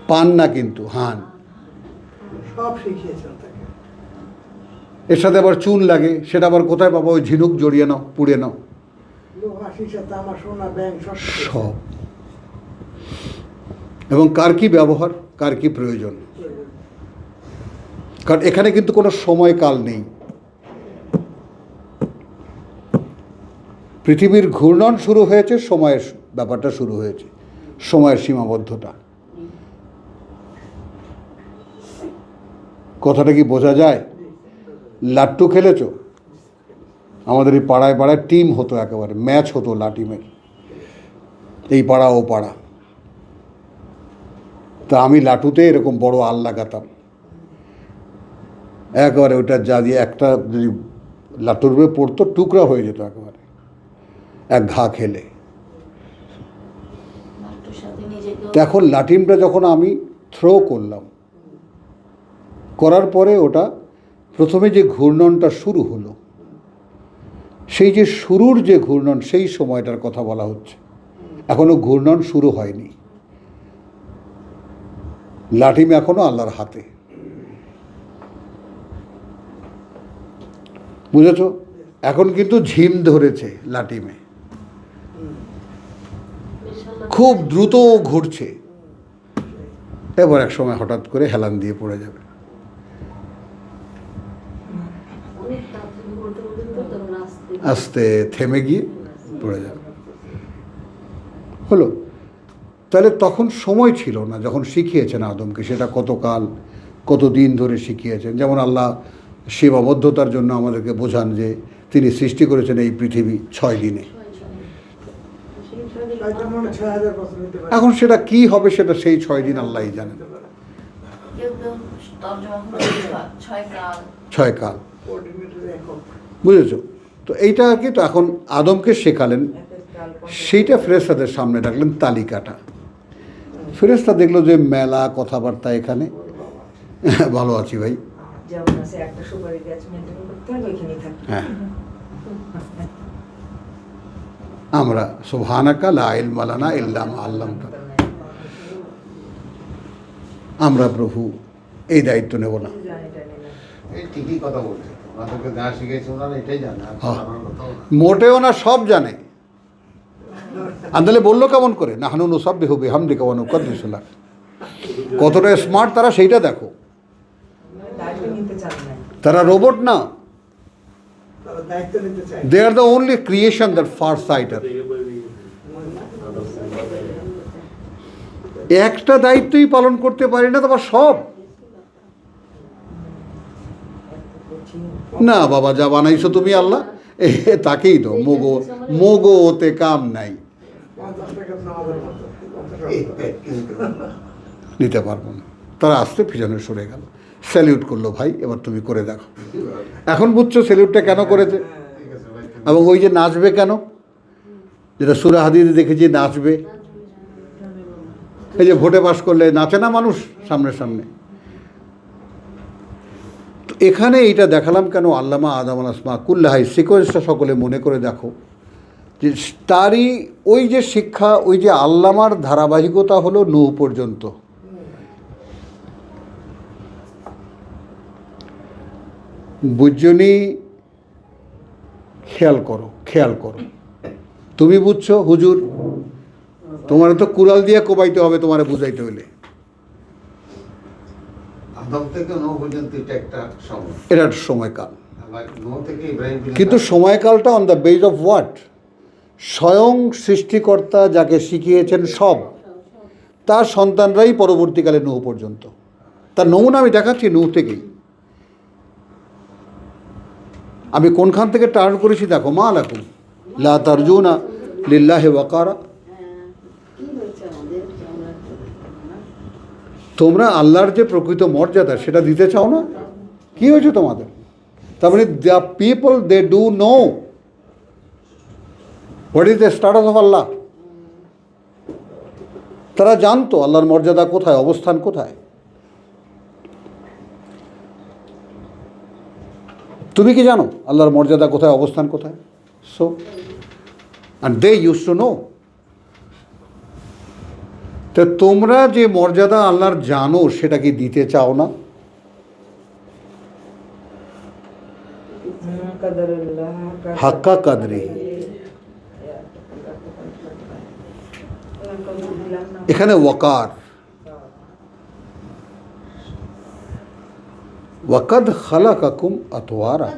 পান না কিন্তু, হান। সব শিখিয়েছেন তাকে। এর সাথে আবার চুন লাগে, সেটা আবার কোথায় পাবো? ওই ঝিনুক জড়িয়ে নাও, পুড়ে নাও, লোহা, সীসা, তামা, সোনা, ব্যাং সব শিখিয়েছেন। সব। এবং কার কি ব্যবহার, কার কি প্রয়োজন, কারণ এখানে কিন্তু কোনো সময়কাল নেই। পৃথিবীর ঘূর্ণন শুরু হয়েছে, সময়ের ব্যাপারটা শুরু হয়েছে, সময়ের সীমাবদ্ধতা। কথাটা কি বোঝা যায়? লাট্টু খেলেছ? আমাদের এই পাড়ায় পাড়ায় টিম হতো, একেবারে ম্যাচ হতো লাটিমের, এই পাড়া ও পাড়া। তা আমি লাটুতে এরকম বড় আল লাগাতাম, একেবারে ওটা যা দিয়ে একটা যদি লাটুর উপরে পড়তো টুকরা হয়ে যেত একেবারে এক ঘা খেলে। এখন লাটিমটা যখন আমি থ্রো করলাম, করার পরে ওটা প্রথমে যে ঘূর্ণনটা শুরু হলো, সেই যে শুরুর যে ঘূর্ণন, সেই সময়টার কথা বলা হচ্ছে। এখনো ঘূর্ণন শুরু হয়নি, লাটিম এখনো আল্লাহর হাতে। বুঝেছ? এখন কিন্তু ঝিম ধরেছে লাটিমে, খুব দ্রুত ঘুরছে, এবার এক সময় হঠাৎ করে হেলান দিয়ে পড়ে যাবে। আস্তে থেমে গিয়ে পড়ে যাবে, হলো। তাহলে তখন সময় ছিল না যখন শিখিয়েছেন আদমকে, সেটা কতকাল কতদিন ধরে শিখিয়েছেন। যেমন আল্লাহ সীমাবদ্ধতার জন্য আমাদেরকে বোঝান যে তিনি সৃষ্টি করেছেন এই পৃথিবী 6 দিনে। তাইটা মনে 6000 বছর হতে পারে। এখন সেটা কি হবে সেটা সেই 6 দিন আল্লাহই জানেন। কেউ কেউ তর্জমা করে 6 কাল। 6 কাল, কোঅর্ডিনেটর একক। বুঝেছ? তো এইটা আর কি, তো এখন আদমকে শেখালেন, সেইটা ফেরেশতাদের সামনে রাখলেন তালিকাটা। ফেরেশতা দেখলো যে মেলা কথাবার্তা এখানে। ভালো আছি ভাই। যেমন আছে একটা সুপারি গাছ মেনটেন করতে হবে, ওইখানেই থাকবে। হ্যাঁ, আমরা সুবহানাকা লা ইলমা লানা ইল্লা মা আল্লামতানা, আমরা প্রভু এই দায়িত্ব নেব না। জানি টানি না। এই ঠিকই কথা বলছে, ওনাদেরকে যা শিখেছে ওনারা এটাই জানে, আর হ্যাঁ। আমার কথাও না। মোটেও না, সব জানে। আন্দালে বললো কেমন করে, নাহনু নুসাব্বিহু বিহামদিকা ওয়া নুকাদ্দিসু লাক। কতটা স্মার্ট তারা সেইটা দেখো। দায়িত্ব নিতে চান না। তারা রোবট না, তারা দায়িত্ব নিতে চায়। They are the only creation that far sighter. একটা দায়িত্বই পালন করতে পারি না, তোমার সব না। বাবা যা বানাইছো তুমি আল্লাহ, তাকেই তো মোগো মোগো ওতে কাম নাই, 50 টাকা নামাজের মতো। 50 নিতে পারবো না। তারা আসতে পিছনে সরে গেল, স্যালিউট করলো, ভাই এবার তুমি করে দেখো। এখন বুঝছো স্যালিউটটা কেন করেছে, ঠিক আছে ভাই, এবং ওই যে নাচবে কেন, যেটা সূরা হাদিসে দেখেছি নাচবে। এই যে ভোটে পাস করলে নাচে না মানুষ সামনে সামনে। তো এখানে এইটা দেখালাম কেন, আল্লামা আদম আল আসমা কুল্লাহাই সিকোয়েন্সটা সকলে মনে করে দেখো, যে তারই ওই যে শিক্ষা, ওই যে আল্লামার ধারাবাহিকতা হলো নূহ পর্যন্ত। বুঝজনি, খেয়াল করো খেয়াল করো। তুমি বুঝছো হুজুর, তোমার তো কুড়াল দিয়ে কোবাইতে হবে তোমারে বুঝাইতে হইলে। আদম থেকে নূহ পর্যন্ত এটা একটা সময়, এটা একটা সময়কাল, আবার নূহ থেকে ইব্রাহিম পর্যন্ত কিন্তু সময়কালটা on the base of what? স্বয়ং সৃষ্টিকর্তা যাকে শিখিয়েছেন সব, তার সন্তানরাই পরবর্তীকালে নূহ পর্যন্ত। তার নমুনা আমি দেখাচ্ছি নূহ থেকেই। আমি কোনখান থেকে টার্ন করেছি দেখো, মা লাকুম লা তারজুনা লিল্লাহি ওয়াকারা। তোমরা আল্লাহর যে প্রকৃত মর্যাদা সেটা দিতে চাও না। কি হয়েছে তোমাদের? তার মানে the people they do know what is the status of Allah. তারা জানতো আল্লাহর মর্যাদা কোথায়, অবস্থান কোথায়। তুমি কি জানো আল্লাহর মর্যাদা কোথায়, অবস্থান কোথায়? So and they use to know. তো তোমরা যে মর্যাদা আল্লাহর জানো সেটা কি দিতে চাও না? হাক্কা কাদরি। এখানে ওয়াকার, ওয়াকাদ খালাকাকুম আতওয়ারা,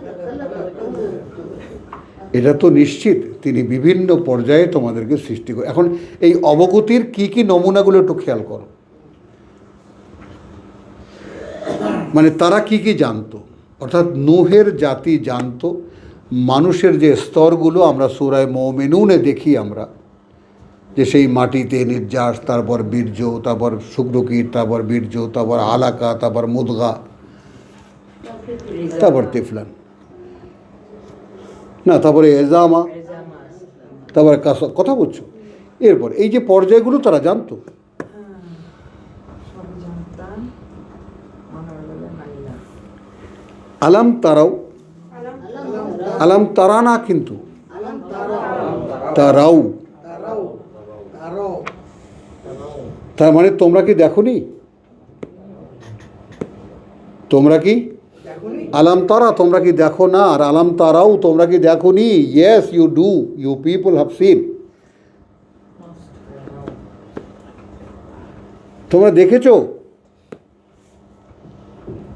এটা তো নিশ্চিত তিনি বিভিন্ন পর্যায়ে তোমাদেরকে সৃষ্টি করে। এখন এই অবগতির কি কি নমুনাগুলো একটু খেয়াল করো। মানে তারা কি কি জানতো, অর্থাৎ নূহের জাতি জানতো মানুষের যে স্তরগুলো আমরা সূরা মুমিনুনে দেখি আমরা, যে সেই মাটিতে নির্যাস, তারপর বীর্য, তারপর শুক্রকীট, তারপর বীর্য, তারপর আলাকা, তারপর মুদগা, তারপর তিফলান, না তারপরে এজামা, তারপরে কথা বলছো। এরপর এই যে পর্যায়গুলো তারা জানতো। আলাম তারাও, আলাম তারা না, কিন্তু তারাও, তার মানে তোমরা কি দেখোনি? তোমরা কি আলাম তারা, তোমরা কি দেখো না? আর আলাম তারাও, তোমরা কি দেখোনি? Yes you do, you people have seen. তোমরা দেখেছো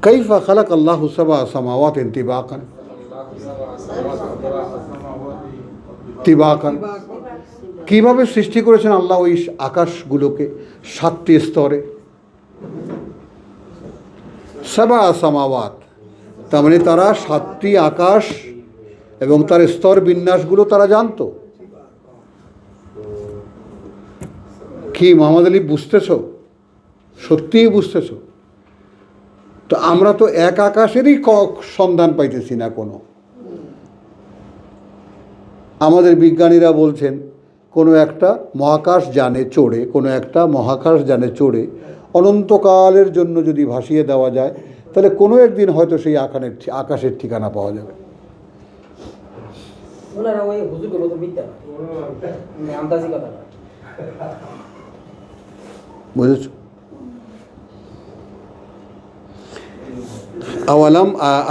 কাইফা খালাক আল্লাহু সাবআ সামাওয়াতিন তিবাকান, তিবাকান, কিভাবে সৃষ্টি করেছেন আল্লাহ ওই আকাশগুলোকে 7টি স্তরে? সাবা সামাওয়াত, তার মানে তারা 7টি আকাশ এবং তার স্তর বিন্যাসগুলো তারা জানতো। কি মোহাম্মদ আলী বুঝতেছ? সত্যিই বুঝতেছ? তো আমরা তো এক আকাশেরই সন্ধান পাইতেছি না কোনো। আমাদের বিজ্ঞানীরা বলছেন কোনো একটা মহাকাশ যানে চড়ে, কোনো একটা মহাকাশ যানে চড়ে অনন্তকালের জন্য যদি ভাসিয়ে দেওয়া যায়, তাহলে কোনো একদিন হয়তো সেই আকাশের ঠিকানা পাওয়া যাবে। ওনারা ওই হুজুরের মতো বিদ্যা আন্দাজি কথা না। বুঝেছ?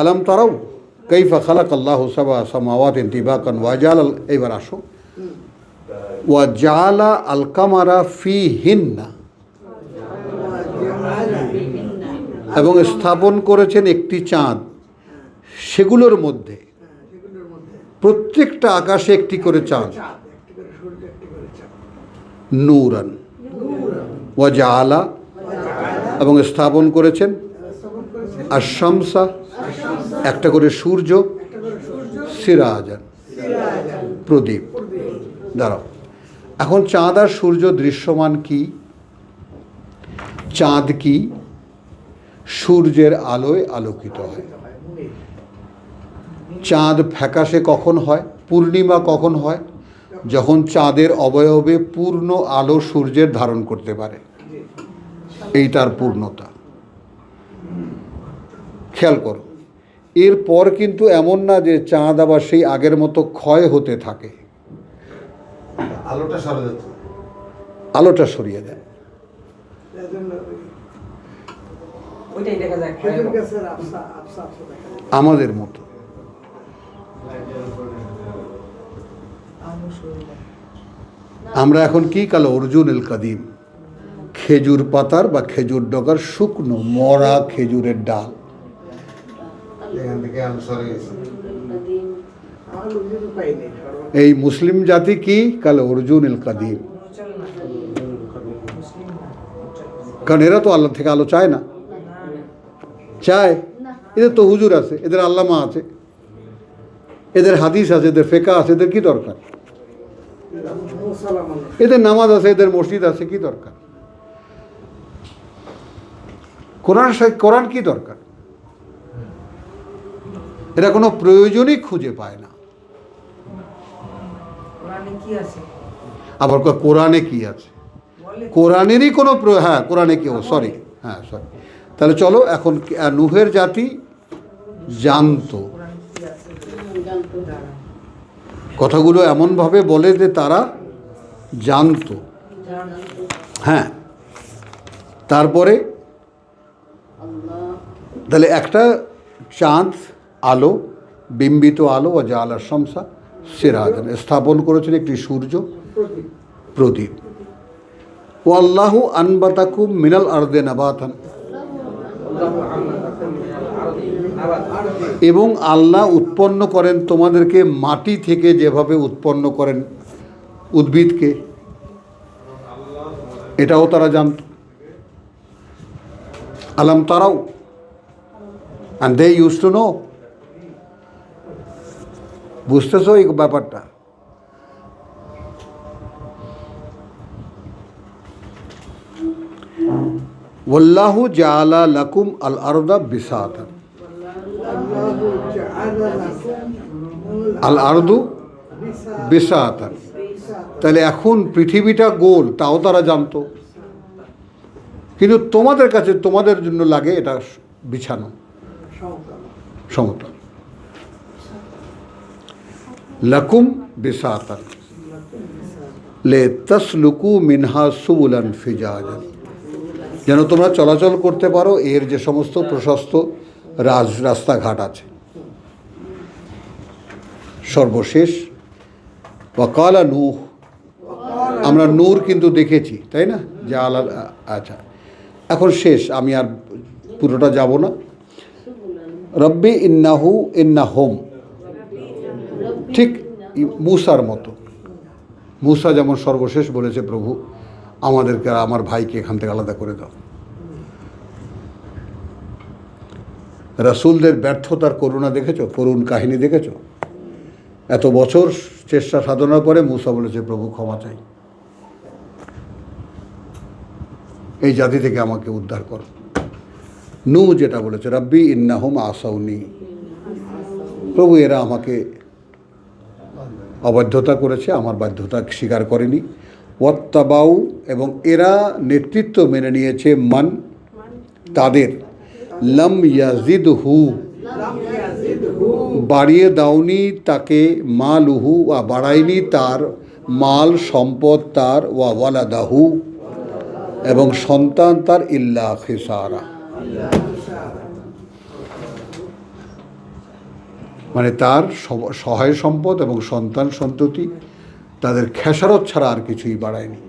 আলাম তারাও কাইফা খালাকাল্লাহু সাবা সামাওয়াতিন তিবাকান ওয়া জাআলা, এইবার আসো, ওয়া জাআলা আল কামারা ফীহিন্না, এবং স্থাপন করেছেন একটি চাঁদ সেগুলোর মধ্যে। প্রত্যেকটা আকাশে একটি করে চাঁদ। নূরান ওয়া জাআলা, এবং স্থাপন করেছেন আশ-শামসা, একটা করে সূর্য, সিরাজান, প্রদীপ। দাঁড়াও, এখন চাঁদ আর সূর্য দৃশ্যমান কি? চাঁদ কি? সূর্যের আলোয় আলোকিত হয়। চাঁদ ফ্যাকাশে কখন হয়? পূর্ণিমা কখন হয়? যখন চাঁদের অবয়বে পূর্ণ আলো সূর্যের ধারণ করতে পারে, এই তার পূর্ণতা। খেয়াল করো, এরপর কিন্তু এমন না যে চাঁদ আবার সেই আগের মতো ক্ষয় হতে থাকে। আলোটা সরে যাচ্ছে। আলোটা সরিয়ে দেয়। ওইটাই দেখা যায় খেজুর গাছের আফসা আফসা আফসা দেখা যায়। আমাদের মতো। আমরা এখন কি কালো অর্জুনুল কাদিম, খেজুর পাতার বা খেজুর ডগার শুকনো মরা খেজুরের ডাল। এখান থেকে আলো সরে গেছে। আমার লোকজন পাইনি এই মুসলিম জাতি কি কালো অর্জুনুল কাদিম, কারণ এরা তো আল্লাহ থেকে আলো চায় না। চায়? এদের তো হুজুর আছে, এদের আল্লামা আছে, এদের হাদিস আছে, এদের ফেকা আছে, এদের কি দরকার? এদের নামাজ আছে, এদের মসজিদ আছে, কি দরকার? কোরআন কি দরকার? এরা কোনো প্রয়োজনই খুঁজে পায় না। আবার কোরআনে কি আছে? কোরআনেরই কোনো হ্যাঁ, কোরআনে কি? সরি, হ্যাঁ সরি। তাহলে চলো, এখন নূহের জাতি জানতো। কথাগুলো এমনভাবে বলে যে তারা জানতো। হ্যাঁ, তারপরে তাহলে একটা চাঁদ আলো, বিম্বিত আলো, ও জাআলা শামসা সিরাজান, স্থাপন করেছেন একটি সূর্য, প্রদীপ। ও আল্লাহু আনবাতাকুম মিনাল আরদে নাবাতান, এবং আল্লাহ উৎপন্ন করেন তোমাদেরকে মাটি থেকে, যেভাবে উৎপন্ন করেন উদ্ভিদকে, এটাও তারা জানত। আলাম তারাও, and they used to know. বুঝতেছো এই ব্যাপারটা? ওয়াল্লাহু জাআলা লাকুম আল আরদা বিসাতান, আল আরদু বিসাতান। তাহলে এখন পৃথিবীটা গোল, তাও তারা জানতো, কিন্তু তোমাদের কাছে, তোমাদের জন্য লাগে এটা বিছানো, সমতল। লাকুম বিসাতান লে তাসলুকু মিনহা সুবুলান ফিজাজান, যেন তোমরা চলাচল করতে পারো এর যে সমস্ত প্রশস্ত রাস্তাঘাট আছে। সর্বশেষ ওয়াকালা নূহ, আমরা নূর কিন্তু দেখেছি, তাই না? যে আচ্ছা, এখন শেষ, আমি আর পুরোটা যাব না। রব্বি ইন্নাহু ইন্নাহুম, ঠিক মুসার মতো। মূসা যেমন সর্বশেষ বলেছে, প্রভু আমাদেরকে আর আমার ভাইকে এখান থেকে আলাদা করে দাও। রাসূলদের ব্যর্থতার করুণা দেখেছো, করুণ কাহিনী দেখেছো? এত বছর চেষ্টা সাধনার পরে মূসা বলেছে, প্রভু ক্ষমা চাই, এই জাতি থেকে আমাকে উদ্ধার করো। নূহ যেটা বলেছে, রাব্বি ইন্নাহুম আসাউনি, প্রভু এরা আমাকে অবাধ্যতা করেছে, আমার বাধ্যতা স্বীকার করেনি। ওয়াত্তাবাউ, এবং এরা নেতৃত্ব মেনে নিয়েছে, মান তাদের, লাম ইয়াজিদহু, বাড়িয়ে দাওনি তাকে, মালুহু, বাড়ায়নি তার মাল সম্পদ তার, ওয়ালাদাহু, এবং সন্তান তার, ইল্লা খিসারা, মানে তার সহায় সম্পদ এবং সন্তান সন্ততি তাদের খেসারত ছাড়া আর কিছুই বাড়ায়নি।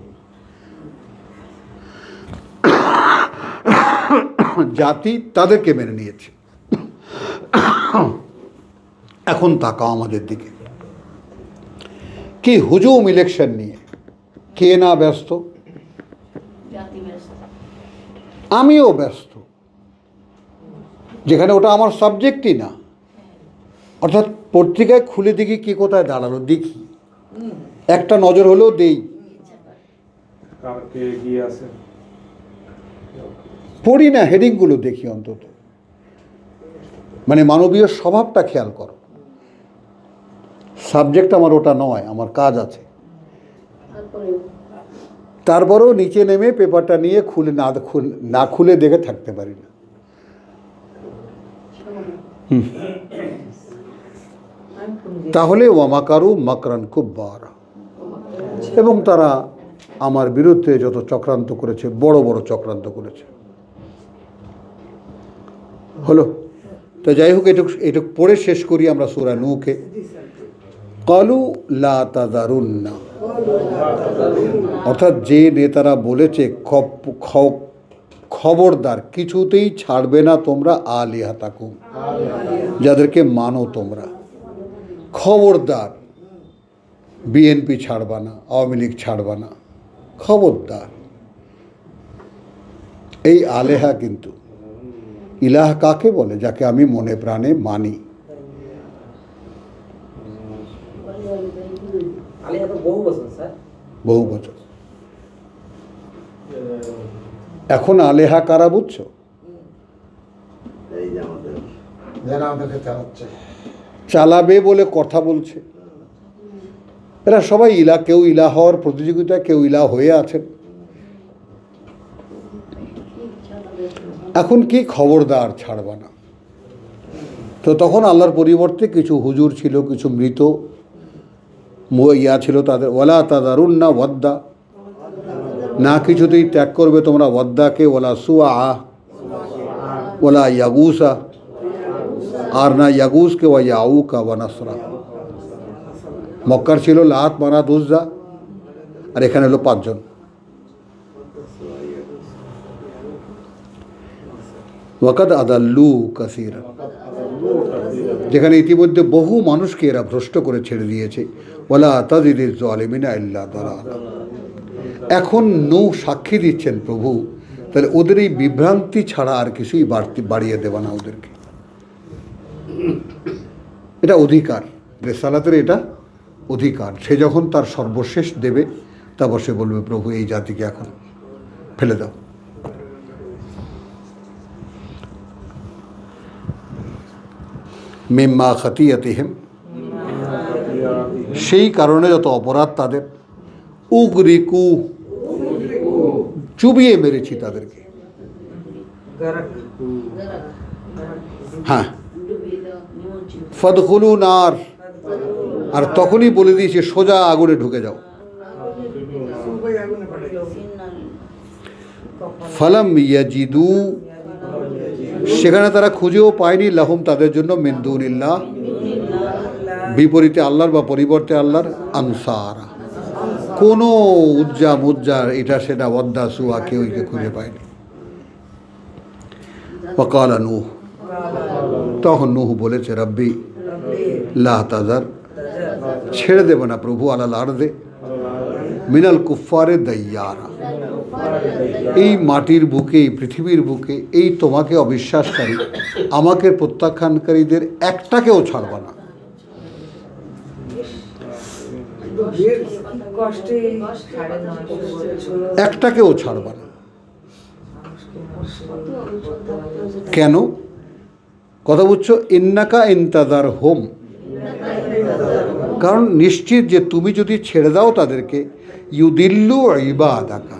জাতি তাদেরকে মেনে নিয়েছে। এখন তাকাও আমাদের দিকে, কি হুজুম ইলেকশন নিয়ে কে না ব্যস্ত? জাতি ব্যস্ত। আমিও ব্যস্ত, যেখানে ওটা আমার সাবজেক্টই না। অর্থাৎ পত্রিকায় খুলে দেখি কি কোথায় দাঁড়ালো, দেখি একটা নজর হলেও দেই, কালকে গিয়ে আছে পড়ি না, হেডিংগুলো দেখি অন্তত। মানে মানবীয় স্বভাবটা খেয়াল করো। সাবজেক্ট আমার ওটা নয়, আমার কাজ আছে। তারপরেও নিচে নেমে পেপারটা নিয়ে না খুলে দেখে থাকতে পারি না। তাহলে ওয়ামাকারু মাকরান কুব্বারা, এবং তারা আমার বিরুদ্ধে যত চক্রান্ত করেছে, বড় বড় চক্রান্ত করেছে। হলো তো, যাই হোক, এটুক পড়ে শেষ করি আমরা সূরা নূহকে। ক্বালু লা তাযারুন্না, অর্থাৎ যে নেতারা বলেছে খবরদার কিছুতেই ছাড়বে না তোমরা আলিহাতাকুম, যাদেরকে মানো তোমরা, খবরদার বিএনপি ছাড়বা না, আওয়ামী লীগ ছাড়বা না, খবরদার। এই আলেহা কিন্তু ইলাহ কাকে বলে? যাকে আমি মনে প্রাণে মানি। আলিহা তো বহু বছর স্যার, বহু বছর। এখন আলেহা কারা বুঝছো? এই যে আমাদের যারা আমাদেরকে চালাচ্ছে। চালাবে বলে কথা বলছে। এরা সবাই ইলা, কেউ ইলা হওয়ার প্রতিযোগিতায়, কেউ ইলা হয়ে আছেন। এখন কি খবরদার ছাড়বা না। তো তখন আল্লাহর পরিবর্তে কিছু হুজুর ছিল, কিছু মৃত ছিল তাদের, ওয়ালা তাযারুন্না ওয়াদ্দা, না কিছুতেই ত্যাগ করবে তোমরা ওয়াদ্দাকে, ওয়ালা সুআ, ওয়ালা ইয়াগুসা, আর না ইয়াগুসকে, ওয়া ইয়াউকা ওয়া নাসরা। মক্কার ছিল লাত, মানাত, উজ্জা, আর এখানে হলো 5 জন। ওয়াকাদ আদাল্লু কাসীরা, যেখানে ইতিমধ্যে বহু মানুষকে এরা ভ্রষ্ট করে ছেড়ে দিয়েছে। ওয়ালা তাজিদিজ জালিমিনা ইল্লা দালালা। এখন নূহ সাক্ষী দিচ্ছেন প্রভু, তাহলে ওদের এই বিভ্রান্তি ছাড়া আর কিছুই বাড়িয়ে দেবে না ওদেরকে। এটা অধিকার, রেসালাতের এটা অধিকার। সে যখন তার সর্বশেষ দেবে, তারপর সে বলবে, প্রভু এই জাতিকে এখন ফেলে দাও। মিম্মা খাতিয়াতিহিম, সেই কারণে যত অপরাধ তাদের, উগরিকু, চুবিয়ে মেরেছি তাদেরকে। হ্যাঁ, ফাদখুলু নার, আর তখনই বলে দিয়েছে সোজা আগুনে ঢুকে যাও। সবাই আগুনে পাঠাই। ফালাম ইয়াজিদু, সেখানে তারা খুঁজেও পায়নি, লাহুম তাদের জন্য, মিন দুনিল্লাহ, বিপরীতে আল্লাহর বা পরিবর্তে আল্লাহর, আনসারা, কোনো উজ্জা মুজ্জা এটা সেটা ওয়াদ্দা সুয়া কেউকে খুঁজে পায়নি। ওয়াকালা নূহ, তখন নূহ বলেছে, রাব্বি লা তাযার, ছেড়ে দেবে না প্রভু, আলাল আরদে মিনাল কুফফারে দাইয়ারা, এই মাটির বুকে, এই পৃথিবীর বুকে এই তোমাকে অবিশ্বাসকারী, আমাকে প্রত্যাখ্যানকারীদের একটাকেও ছাড়বা না। কষ্টে 950 বছর একটাকেও ছাড়বা না। কেন? কথা বুঝছো? ইন্নাকা ইন্তাদার হোম, কারণ নিশ্চিত যে তুমি যদি ছেড়ে দাও তাদেরকে, ইউদিল্লু ইবাদাকা,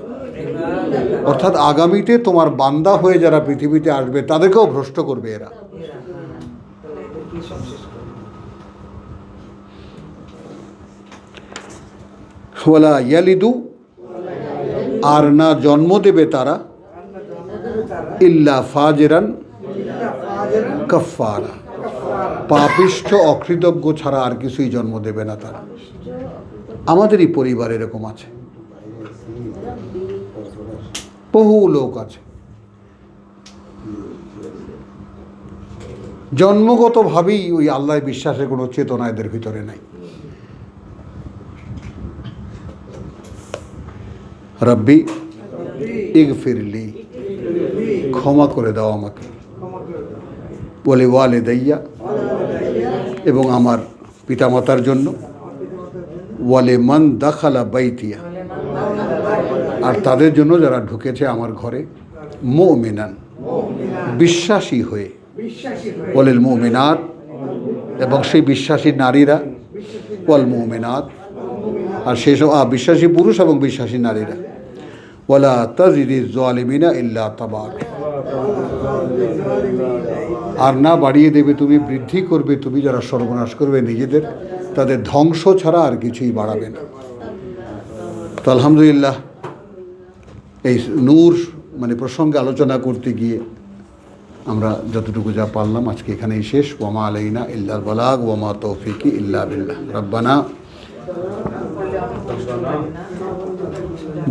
অর্থাৎ আগামীতে তোমার বান্দা হয়ে যারা পৃথিবীতে আসবে তাদেরকেও ভ্রষ্ট করবে এরা। ওয়ালা ইয়ালিদু, আর না জন্ম দেবে তারা, ইল্লা ফাজেরান কাফারা, পাপিষ্ঠ অকৃতজ্ঞ ছাড়া আর কিছুই জন্ম দেবে না তারা। আমাদেরই পরিবার এরকম আছে, বহু লোক আছে জন্মগতভাবেই ওই আল্লাহ বিশ্বাসের কোনো চেতনা এদের ভিতরে নাই। রব্বি ইগফিরলি, ক্ষমা করে দাও আমাকে, বলে ওয়ালিদাইয়া, এবং আমার পিতামাতার জন্য, ওয়ালে মান দাখালা বাইতিয়া, আর তাদের জন্য যারা ঢুকেছে আমার ঘরে, মুমিনান, বিশ্বাসী হয়ে, ওয়ালিল মুমিনাত, এবং সেই বিশ্বাসী নারীরা, ওয়াল মুমিনাত, আর সেই সব বিশ্বাসী পুরুষ এবং বিশ্বাসী নারীরা, ওয়ালা তাজিদিজ জালিমিনা ইল্লা তাবার, আর না বাড়িয়ে দেবে তুমি, বৃদ্ধি করবে তুমি যারা সর্বনাশ করবে নিজেদের, তাদের ধ্বংস ছাড়া আর কিছুই বাড়াবে না। তো আলহামদুলিল্লাহ, এই নূর মানে প্রসঙ্গে আলোচনা করতে গিয়ে আমরা যতটুকু যা পারলাম আজকে এখানেই শেষ। ওয়ামা আলাইনা ইল্লাল বালাগ ওয়ামা তৌফিকি ইল্লা বিল্লাহ। রব্বানা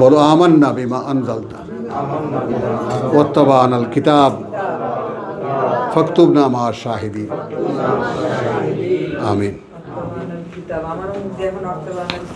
বলো আমান্না বিমা আনজালতা ওয়াত্তাবা'নাল কিতাব ফাকতুবনা মা শাহিদিন। আমিন। আমার মুখ দিয়ে এখন অর্থ বানাচ্ছি।